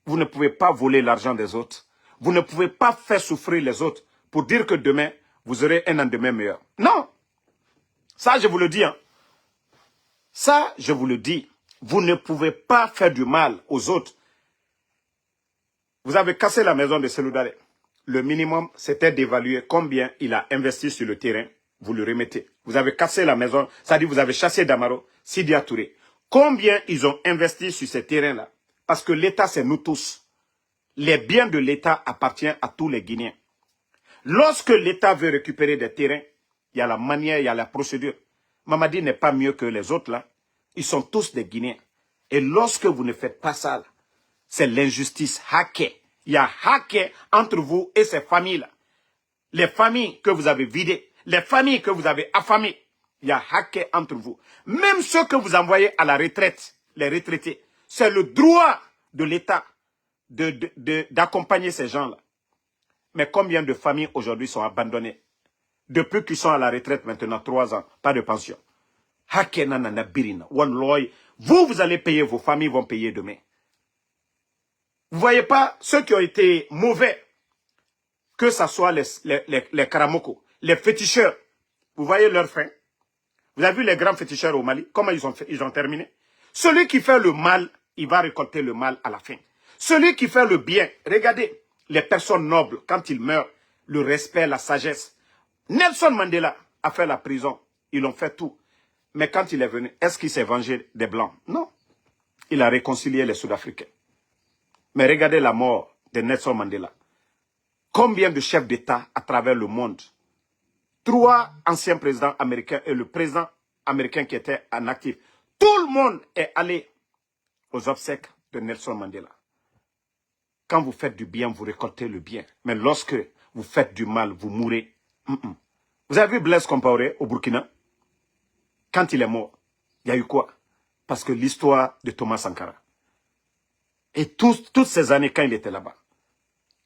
Vous ne pouvez pas voler l'argent des autres. Vous ne pouvez pas faire souffrir les autres pour dire que demain, vous aurez un lendemain meilleur. Non. Ça, je vous le dis. Hein. Ça, je vous le dis. Vous ne pouvez pas faire du mal aux autres. Vous avez cassé la maison de Seloudare. Le minimum, c'était d'évaluer combien il a investi sur le terrain. Vous le remettez. Vous avez cassé la maison, c'est-à-dire vous avez chassé Damaro, Sidia Touré. Combien ils ont investi sur ces terrains-là? Parce que l'État, c'est nous tous. Les biens de l'État appartiennent à tous les Guinéens. Lorsque l'État veut récupérer des terrains, il y a la manière, il y a la procédure. Mamadi n'est pas mieux que les autres là. Ils sont tous des Guinéens. Et lorsque vous ne faites pas ça, c'est l'injustice hackée. Il y a hacké entre vous et ces familles-là. Les familles que vous avez vidées, les familles que vous avez affamées, il y a hacké entre vous. Même ceux que vous envoyez à la retraite, les retraités, c'est le droit de l'État d'accompagner ces gens-là. Mais combien de familles aujourd'hui sont abandonnées? Depuis qu'ils sont à la retraite maintenant, 3 ans, pas de pension. Vous allez payer, vos familles vont payer demain. Vous ne voyez pas ceux qui ont été mauvais, que ce soit les karamoko, les féticheurs. Vous voyez leur fin. Vous avez vu les grands féticheurs au Mali, comment ils ont terminé? Celui qui fait le mal, il va récolter le mal à la fin. Celui qui fait le bien, regardez, les personnes nobles, quand ils meurent, le respect, la sagesse. Nelson Mandela a fait la prison, ils ont fait tout. Mais quand il est venu, est-ce qu'il s'est vengé des Blancs? Non. Il a réconcilié les Sud-Africains. Mais regardez la mort de Nelson Mandela. Combien de chefs d'État à travers le monde? 3 anciens présidents américains et le président américain qui était en actif. Tout le monde est allé aux obsèques de Nelson Mandela. Quand vous faites du bien, vous récoltez le bien. Mais lorsque vous faites du mal, vous mourrez. Vous avez vu Blaise Compaoré au Burkina? Quand il est mort, il y a eu quoi? Parce que l'histoire de Thomas Sankara. Et toutes ces années quand il était là-bas.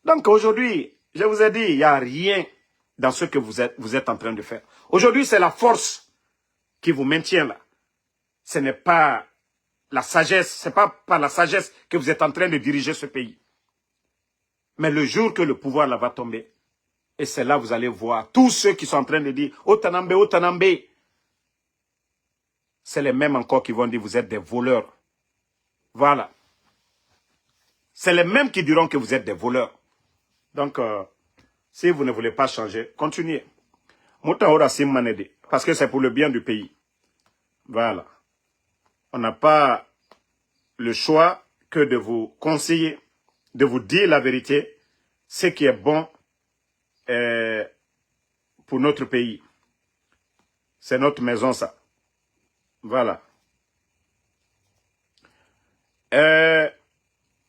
Donc aujourd'hui, je vous ai dit, il n'y a rien dans ce que vous êtes en train de faire. Aujourd'hui, c'est la force qui vous maintient là. Ce n'est pas la sagesse, ce n'est pas par la sagesse que vous êtes en train de diriger ce pays. Mais le jour que le pouvoir là va tomber, et c'est là que vous allez voir tous ceux qui sont en train de dire « Otanambe, Otanambe », c'est les mêmes encore qui vont dire « Vous êtes des voleurs ». Voilà. C'est les mêmes qui diront que vous êtes des voleurs. Donc, si vous ne voulez pas changer, continuez. Parce que c'est pour le bien du pays. Voilà. On n'a pas le choix que de vous conseiller, de vous dire la vérité, ce qui est bon pour notre pays. C'est notre maison, ça. Voilà.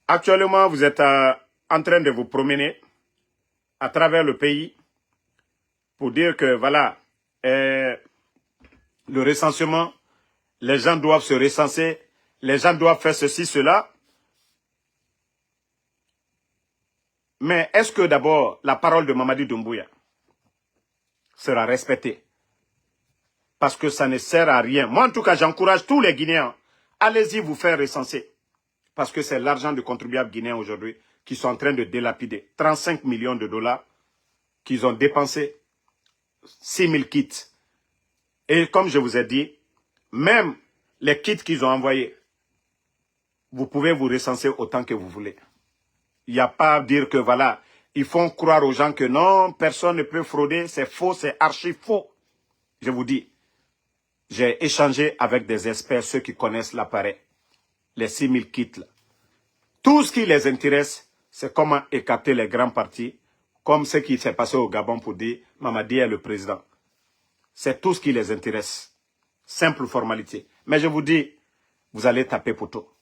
Actuellement, vous êtes en train de vous promener à travers le pays pour dire que, voilà, le recensement, les gens doivent se recenser, les gens doivent faire ceci, cela. Mais est-ce que d'abord, la parole de Mamadi Doumbouya sera respectée? Parce que ça ne sert à rien. Moi, en tout cas, j'encourage tous les Guinéens. Allez-y vous faire recenser. Parce que c'est l'argent du contribuable guinéen aujourd'hui qui sont en train de délapider. 35 millions de dollars qu'ils ont dépensés. 6 000 kits. Et comme je vous ai dit, même les kits qu'ils ont envoyés, vous pouvez vous recenser autant que vous voulez. Il n'y a pas à dire que voilà, ils font croire aux gens que non, personne ne peut frauder, c'est faux, c'est archi faux. Je vous dis, j'ai échangé avec des experts, ceux qui connaissent l'appareil, les 6 000 kits là. Tout ce qui les intéresse, c'est comment écarter les grands partis, comme ce qui s'est passé au Gabon pour dire Mamadi est le président. C'est tout ce qui les intéresse. Simple formalité. Mais je vous dis, vous allez taper poteau.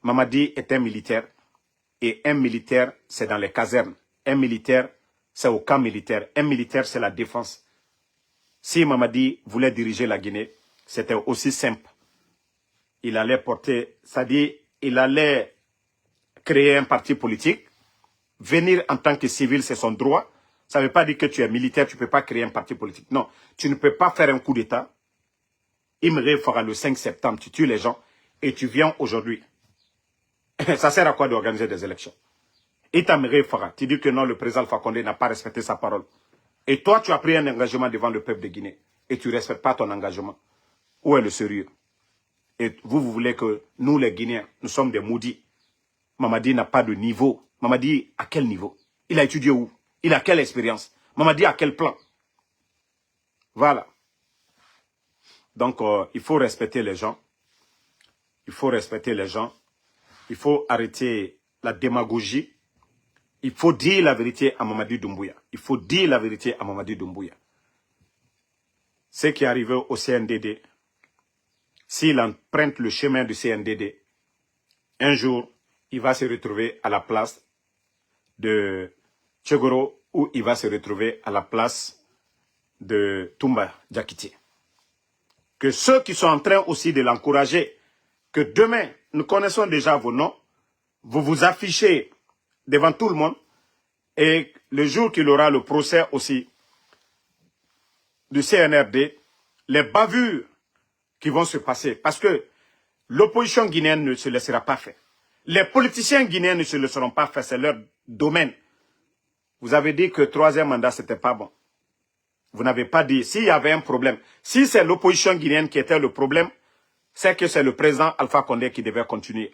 Mamadi est un militaire. Et un militaire, c'est dans les casernes. Un militaire, c'est au camp militaire. Un militaire, c'est la défense. Si Mamadi voulait diriger la Guinée, c'était aussi simple. Il allait porter, c'est-à-dire, il allait créer un parti politique. Venir en tant que civil, c'est son droit. Ça ne veut pas dire que tu es militaire, tu ne peux pas créer un parti politique. Non, tu ne peux pas faire un coup d'État. Imre fera le 5 septembre, tu tues les gens et tu viens aujourd'hui. Ça sert à quoi d'organiser des élections? Itamere fera, tu dis que non, le président Alpha Condé n'a pas respecté sa parole. Et toi, tu as pris un engagement devant le peuple de Guinée et tu ne respectes pas ton engagement. Où est le sérieux? Et vous voulez que nous, les Guinéens, nous sommes des maudits. Mamadi n'a pas de niveau. Mamadi, à quel niveau? Il a étudié où? Il a quelle expérience? Mamadi, à quel plan? Voilà. Donc, il faut respecter les gens. Il faut respecter les gens. Il faut arrêter la démagogie. Il faut dire la vérité à Mamadi Doumbouya. Il faut dire la vérité à Mamadi Doumbouya. Ce qui est arrivé au CNDD, s'il emprunte le chemin du CNDD, un jour, il va se retrouver à la place de Tchegoro ou il va se retrouver à la place de Toumba Diakité. Que ceux qui sont en train aussi de l'encourager, que demain, nous connaissons déjà vos noms, vous vous affichez devant tout le monde et le jour qu'il aura le procès aussi du CNRD, les bavures qui vont se passer, parce que l'opposition guinéenne ne se laissera pas faire. Les politiciens guinéens ne se laisseront pas faire, c'est leur domaine. Vous avez dit que troisième mandat, c'était pas bon. Vous n'avez pas dit, s'il y avait un problème, si c'est l'opposition guinéenne qui était le problème, c'est que c'est le président Alpha Condé qui devait continuer.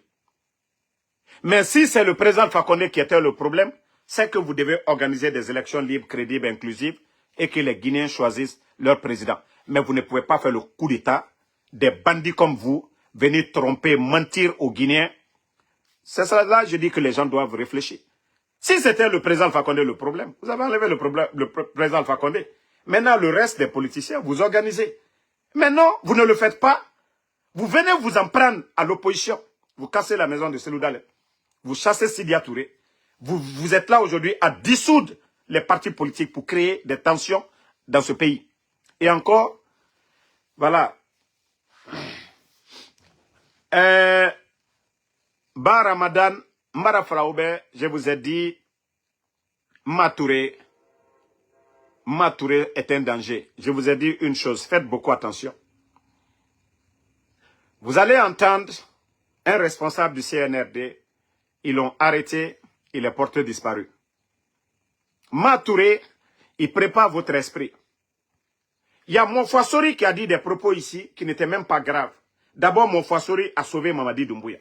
Mais si c'est le président Alpha Condé qui était le problème, c'est que vous devez organiser des élections libres, crédibles, inclusives et que les Guinéens choisissent leur président. Mais vous ne pouvez pas faire le coup d'État, des bandits comme vous, venir tromper, mentir aux Guinéens. C'est ça là, je dis que les gens doivent réfléchir. Si c'était le président Alpha Condé le problème, vous avez enlevé le président Alpha Condé. Maintenant, le reste des politiciens, vous organisez. Mais non, vous ne le faites pas. Vous venez vous en prendre à l'opposition. Vous cassez la maison de Selou Dalein. Vous chassez Sidia Touré. Vous êtes là aujourd'hui à dissoudre les partis politiques pour créer des tensions dans ce pays. Et encore, voilà. Ba Ramadan, Mara Fraoube, je vous ai dit, Matouré est un danger. Je vous ai dit une chose, faites beaucoup attention. Vous allez entendre un responsable du CNRD, ils l'ont arrêté, il est porté disparu. Matouré, il prépare votre esprit. Il y a Monfoissori qui a dit des propos ici qui n'étaient même pas graves. D'abord, Monfoissori a sauvé Mamadi Doumbouya.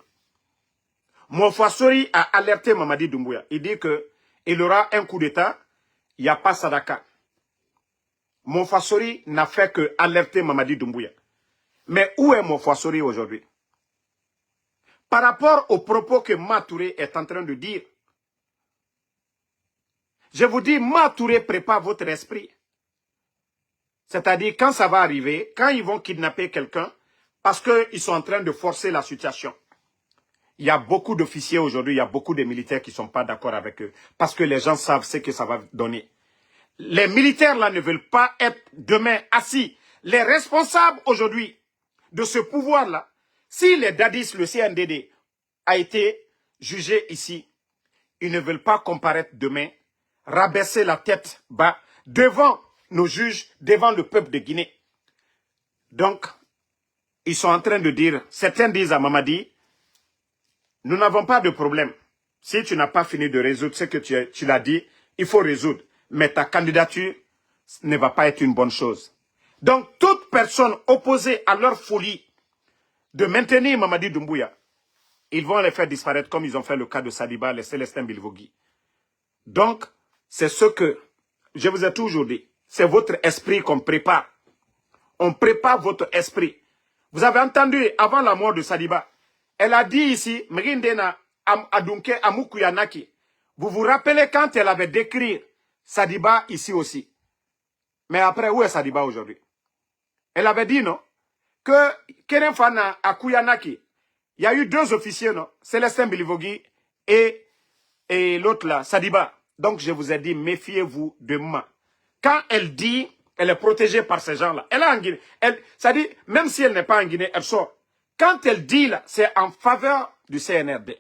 Monfoissori a alerté Mamadi Doumbouya. Il dit qu'il aura un coup d'État, il n'y a pas Sadaka. Monfoissori n'a fait que alerter Mamadi Doumbouya. Mais où est Monfoissori aujourd'hui? par rapport aux propos que Matouré est en train de dire. Je vous dis, Matouré prépare votre esprit. C'est-à-dire, quand ça va arriver, quand ils vont kidnapper quelqu'un, parce qu'ils sont en train de forcer la situation. Il y a beaucoup d'officiers aujourd'hui, il y a beaucoup de militaires qui ne sont pas d'accord avec eux. Parce que les gens savent ce que ça va donner. Les militaires là ne veulent pas être demain assis. Les responsables aujourd'hui de ce pouvoir-là, si les dadis, le CNDD, a été jugé ici, ils ne veulent pas comparaître demain, rabaisser la tête bas devant nos juges, devant le peuple de Guinée. Donc, ils sont en train de dire, certains disent à Mamadi, nous n'avons pas de problème. Si tu n'as pas fini de résoudre ce que tu l'as dit, il faut résoudre. Mais ta candidature ne va pas être une bonne chose. Donc, toute personne opposée à leur folie de maintenir Mamadi Doumbouya, ils vont les faire disparaître comme ils ont fait le cas de Sadiba, les Célestins Bilvogui. Donc, c'est ce que je vous ai toujours dit. C'est votre esprit qu'on prépare. On prépare votre esprit. Vous avez entendu, avant la mort de Sadiba, elle a dit ici, Mrindena Adunke Amukuyanaki. Vous vous rappelez quand elle avait décrit Sadiba ici aussi. Mais après, où est Sadiba aujourd'hui? Elle avait dit, non, que Kerenfana à Kuyanaki, il y a eu 2 officiers, non, Célestin Bilivogui et l'autre là, Sadiba. Donc je vous ai dit, méfiez-vous de moi. Quand elle dit, elle est protégée par ces gens-là. Elle est en Guinée. Ça dit, même si elle n'est pas en Guinée, elle sort. Quand elle dit là, c'est en faveur du CNRD.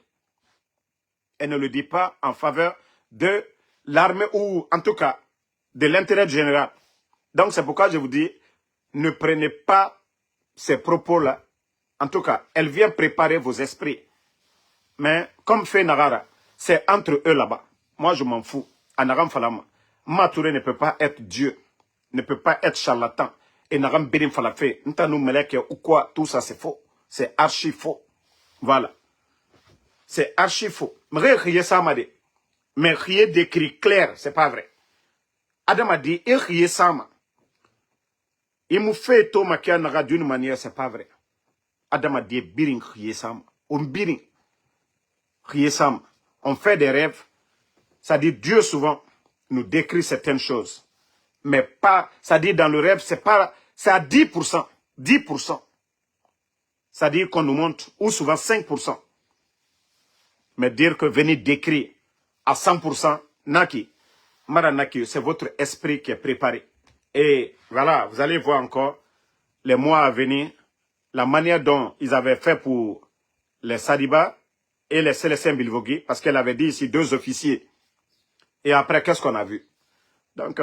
Elle ne le dit pas en faveur de l'armée ou en tout cas de l'intérêt général. Donc c'est pourquoi je vous dis, ne prenez pas ces propos-là. En tout cas, elle vient préparer vos esprits. Mais comme fait Nagara, c'est entre eux là-bas. Moi, je m'en fous. Anaram Falama. Matouré ne peut pas être Dieu. Ne peut pas être charlatan. Et Naram Birim Falafé. Ntanou Meleke ou quoi, tout ça c'est faux. C'est archi faux. Voilà. C'est archi faux. Mais rien d'écrit clair, c'est pas vrai. Adam a dit, rien sama. Il m'a fait tout maquiller d'une manière, c'est pas vrai. Adam a dit, biring rien sama. On biring. Rien sama. On fait des rêves. Ça dit, Dieu souvent nous décrit certaines choses. Mais pas, ça dit dans le rêve, c'est pas, c'est à 10%. 10%. Ça dit qu'on nous montre, ou souvent 5%. Mais dire que venir décrire à 100%, Naki, Maranaki, c'est votre esprit qui est préparé. Et voilà, vous allez voir encore les mois à venir, la manière dont ils avaient fait pour les Sadiba et les Célestins Bilvogui, parce qu'elle avait dit ici 2 officiers. Et après, qu'est-ce qu'on a vu? Donc,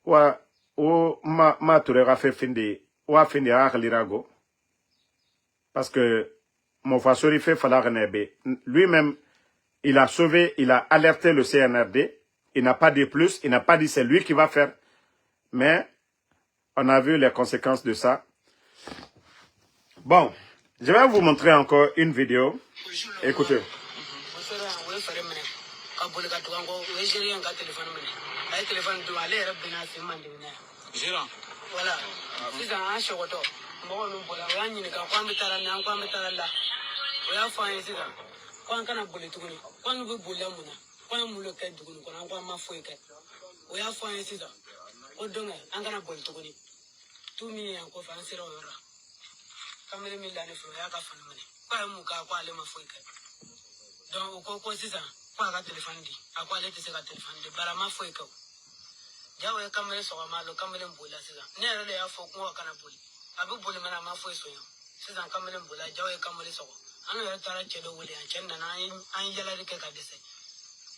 ma tourera fait fin de l'irago. Parce que mon fasori fait falloir lui-même, il a sauvé, il a alerté le CNRD. Il n'a pas dit plus, il n'a pas dit c'est lui qui va faire. Mais on a vu les conséquences de ça. Bon, je vais vous montrer encore une vidéo. Écoutez. Voilà. Sisan an sɛgɔtɔ mɔgɔ ninnu bɔra o y'a ɲininka ko an bɛ taara min an ko an bɛ taara la o y'a fɔ an ye sisan ko an kana boli tuguni ko an bɛ bolila mun na ko an ye mun de kɛ duguni kɔnɔ an ko an ma foyi kɛ o y'a fɔ an ye sisan ko donc an kana boli tuguni tu min yan kɔfɛ an sera o yɔrɔ la kamalen min la ne fɛ o y'a ka fani minɛ ko a ye mun kɛ ko ale ma foyi kɛ donc o ko sisan ko a ka telefɔni di a ko ale tɛ se ka telefɔni di bari a ma foyi kɛ o. Jawe kamere sɔgɔma lo kamere bolila sisan ne yɛrɛ de y'a fɔ ko a kana boli a bɛ boli mana a ma foyi sonya sisan kamere bolila jawe kamere sɔgɔ an yɛrɛ taara cɛ dɔ wele yan cɛ nana an ye yalali kɛ ka dɛsɛ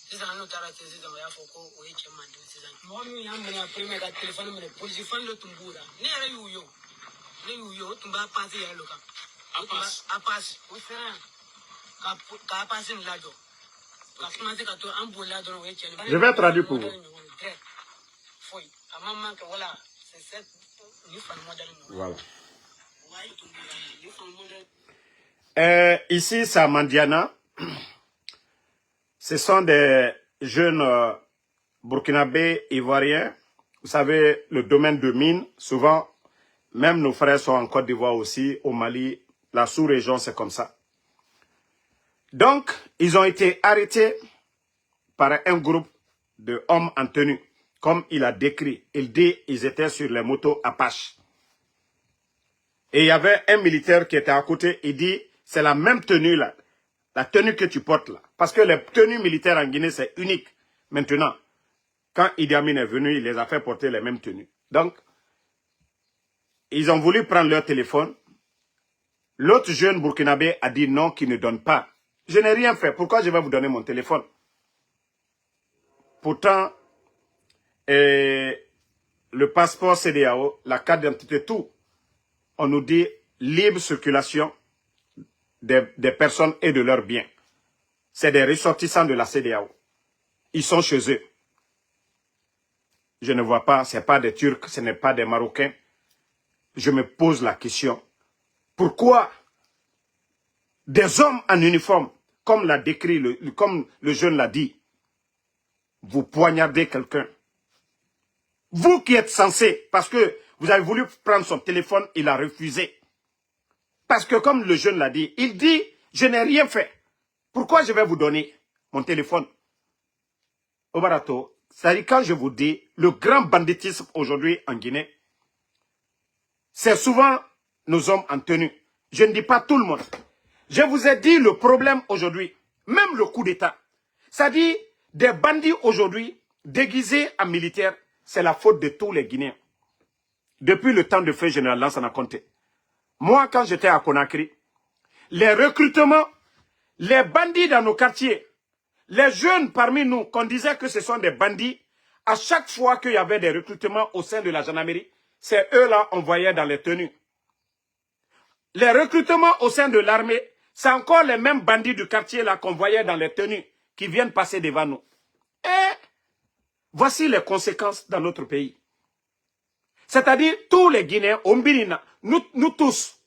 sisan n'u taara ten sisan o y'a fɔ ko o ye cɛ manden sisan mɔgɔ min y'an minɛ premier ka telefɔni minɛ polisi fan dɔ tun b'u la ne yɛrɛ y'u ye o tun b'a pase yɛrɛ lo kan a pase o sera yan k'a pase nin lajɔ ka commencer ka to an bolila dɔrɔn o ye cɛ. Je vais traduire pour vous. Voilà. Ici, c'est à Mandiana. Ce sont des jeunes burkinabés ivoiriens. Vous savez, le domaine de mines, souvent, même nos frères sont en Côte d'Ivoire aussi, au Mali. La sous-région, c'est comme ça. Donc, ils ont été arrêtés par un groupe de hommes en tenue, comme il a décrit. Il dit qu'ils étaient sur les motos Apache. Et il y avait un militaire qui était à côté, il dit, c'est la même tenue là, la tenue que tu portes là. Parce que les tenues militaires en Guinée, c'est unique. Maintenant, quand Idi Amin est venu, il les a fait porter les mêmes tenues. Donc, ils ont voulu prendre leur téléphone. L'autre jeune burkinabé a dit non, qu'il ne donne pas. Je n'ai rien fait. Pourquoi je vais vous donner mon téléphone? Pourtant, le passeport CEDEAO, la carte d'identité, tout, on nous dit libre circulation des personnes et de leurs biens. C'est des ressortissants de la CEDEAO. Ils sont chez eux. Je ne vois pas, ce n'est pas des Turcs, ce n'est pas des Marocains. Je me pose la question. Pourquoi des hommes en uniforme, comme l'a décrit, comme le jeune l'a dit, vous poignardez quelqu'un? Vous qui êtes censé, parce que vous avez voulu prendre son téléphone, il a refusé. Parce que comme le jeune l'a dit, il dit, je n'ai rien fait. Pourquoi je vais vous donner mon téléphone? Obarato, c'est-à-dire quand je vous dis, le grand banditisme aujourd'hui en Guinée, c'est souvent nos hommes en tenue. Je ne dis pas tout le monde. Je vous ai dit le problème aujourd'hui, même le coup d'État. C'est-à-dire, des bandits aujourd'hui, déguisés en militaires, c'est la faute de tous les Guinéens. Depuis le temps de feu général Lansana Conté. Moi, quand j'étais à Conakry, les recrutements, les bandits dans nos quartiers, les jeunes parmi nous, qu'on disait que ce sont des bandits, à chaque fois qu'il y avait des recrutements au sein de la gendarmerie, c'est eux-là qu'on voyait dans les tenues. Les recrutements au sein de l'armée, c'est encore les mêmes bandits du quartier-là qu'on voyait dans les tenues, qui viennent passer devant nous. Et voici les conséquences dans notre pays. C'est-à-dire, tous les Guinéens, nous tous,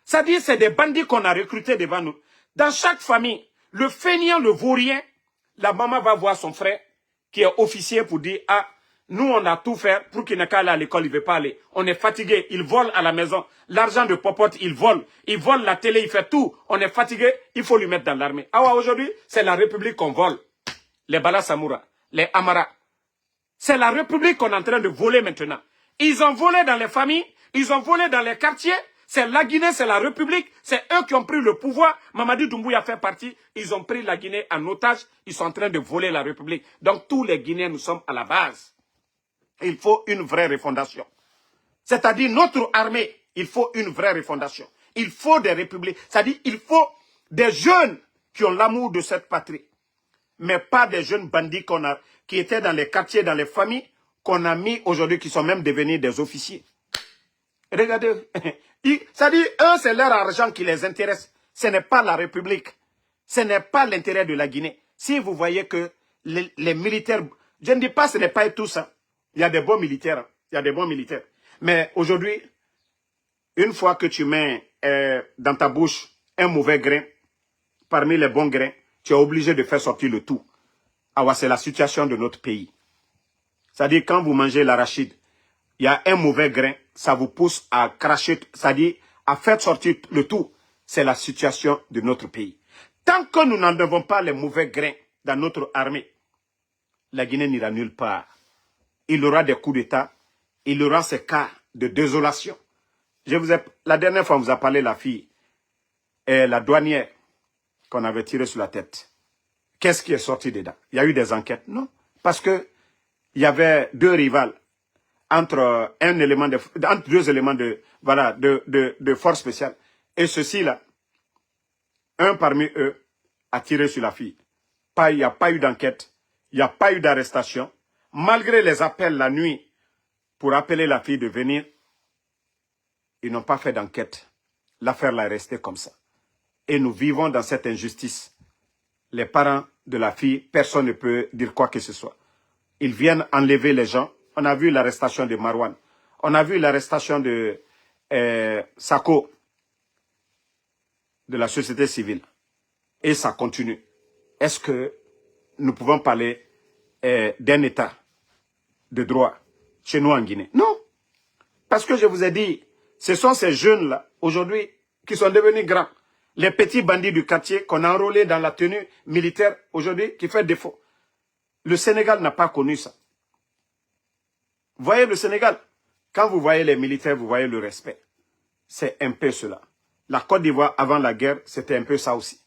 c'est-à-dire, c'est des bandits qu'on a recrutés devant nous. Dans chaque famille, le fainéant, le vaurien, la maman va voir son frère, qui est officier, pour dire, ah, nous, on a tout fait pour qu'il n'ait qu'à aller à l'école, il ne veut pas aller. On est fatigué, il vole à la maison. L'argent de popote, il vole la télé, il fait tout. On est fatigué, il faut lui mettre dans l'armée. Ah ouais, aujourd'hui, c'est la République qu'on vole. Les Bala Samoura, les Amara. C'est la République qu'on est en train de voler maintenant. Ils ont volé dans les familles, ils ont volé dans les quartiers. C'est la Guinée, c'est la République. C'est eux qui ont pris le pouvoir. Mamadi Doumbouya fait partie. Ils ont pris la Guinée en otage. Ils sont en train de voler la République. Donc tous les Guinéens, nous sommes à la base. Il faut une vraie refondation. C'est-à-dire notre armée, il faut une vraie refondation. Il faut des républiques. C'est-à-dire il faut des jeunes qui ont l'amour de cette patrie. Mais pas des jeunes bandits qui étaient dans les quartiers, dans les familles, qu'on a mis aujourd'hui, qui sont même devenus des officiers. Regardez, c'est-à-dire, eux, c'est leur argent qui les intéresse. Ce n'est pas la République. Ce n'est pas l'intérêt de la Guinée. Si vous voyez que les militaires, je ne dis pas que ce n'est pas tout ça. Il y a des bons militaires. Il y a des bons militaires. Mais aujourd'hui, une fois que tu mets dans ta bouche un mauvais grain, parmi les bons grains, tu es obligé de faire sortir le tout. Ah, c'est la situation de notre pays. C'est-à-dire, quand vous mangez l'arachide, il y a un mauvais grain, ça vous pousse à cracher, c'est-à-dire à faire sortir le tout. C'est la situation de notre pays. Tant que nous n'en avons pas les mauvais grains dans notre armée, la Guinée n'ira nulle part. Il y aura des coups d'État, il y aura ces cas de désolation. La dernière fois, on vous a parlé de la fille, la douanière qu'on avait tirée sur la tête. Qu'est-ce qui est sorti dedans? Il y a eu des enquêtes? Non. Parce que il y avait deux rivales entre deux éléments de force spéciale. Et ceci-là, un parmi eux a tiré sur la fille. Il n'y a pas eu d'enquête, il n'y a pas eu d'arrestation. Malgré les appels la nuit pour appeler la fille de venir, ils n'ont pas fait d'enquête. L'affaire là est restée comme ça. Et nous vivons dans cette injustice. Les parents de la fille, personne ne peut dire quoi que ce soit. Ils viennent enlever les gens. On a vu l'arrestation de Marwan. On a vu l'arrestation de Sako, de la société civile. Et ça continue. Est-ce que nous pouvons parler d'un État de droit chez nous en Guinée? Non. Parce que je vous ai dit, ce sont ces jeunes-là, aujourd'hui, qui sont devenus grands. Les petits bandits du quartier qu'on a enrôlés dans la tenue militaire aujourd'hui qui fait défaut. Le Sénégal n'a pas connu ça. Vous voyez le Sénégal, quand vous voyez les militaires, vous voyez le respect. C'est un peu cela. La Côte d'Ivoire, avant la guerre, c'était un peu ça aussi.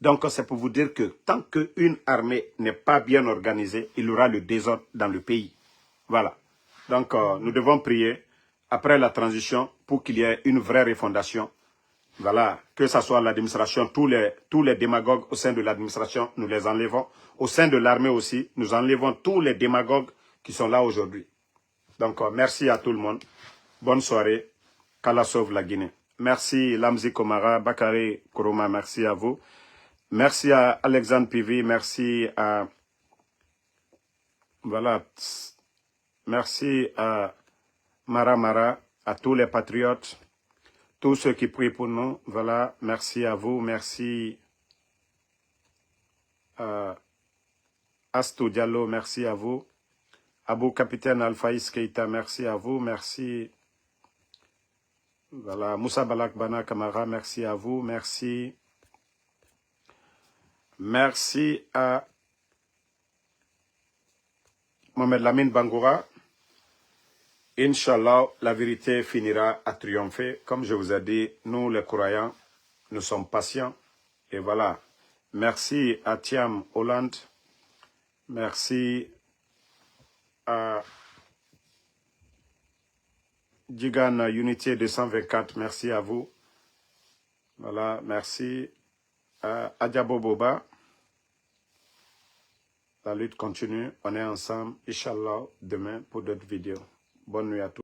Donc, c'est pour vous dire que tant qu'une armée n'est pas bien organisée, il y aura le désordre dans le pays. Voilà. Donc, nous devons prier après la transition pour qu'il y ait une vraie refondation. Voilà. Que ce soit l'administration, tous les démagogues au sein de l'administration, nous les enlevons. Au sein de l'armée aussi, nous enlevons tous les démagogues qui sont là aujourd'hui. Donc, merci à tout le monde. Bonne soirée. Qu'Allah sauve la Guinée. Merci Lamzi Komara, Bakary Koroma, merci à vous. Merci à Alexandre Pivi, merci à... Voilà. Merci à Mara Mara, à tous les patriotes, tous ceux qui prient pour nous. Voilà, merci à vous, merci à Astou Diallo, merci à vous. Abou Capitaine Alphaïs Keita, merci à vous, merci. Voilà, Moussa Balak Bana Kamara, merci à vous, merci. Merci à Mohamed Lamine Bangoura. Inch'Allah, la vérité finira à triompher. Comme je vous ai dit, nous les croyants, nous sommes patients. Et voilà. Merci à Thiam Hollande. Merci à Jigan Unité 224. Merci à vous. Voilà. Merci à Adjabo Boba. La lutte continue. On est ensemble, Inch'Allah, demain pour d'autres vidéos. Bonne nuit à tous.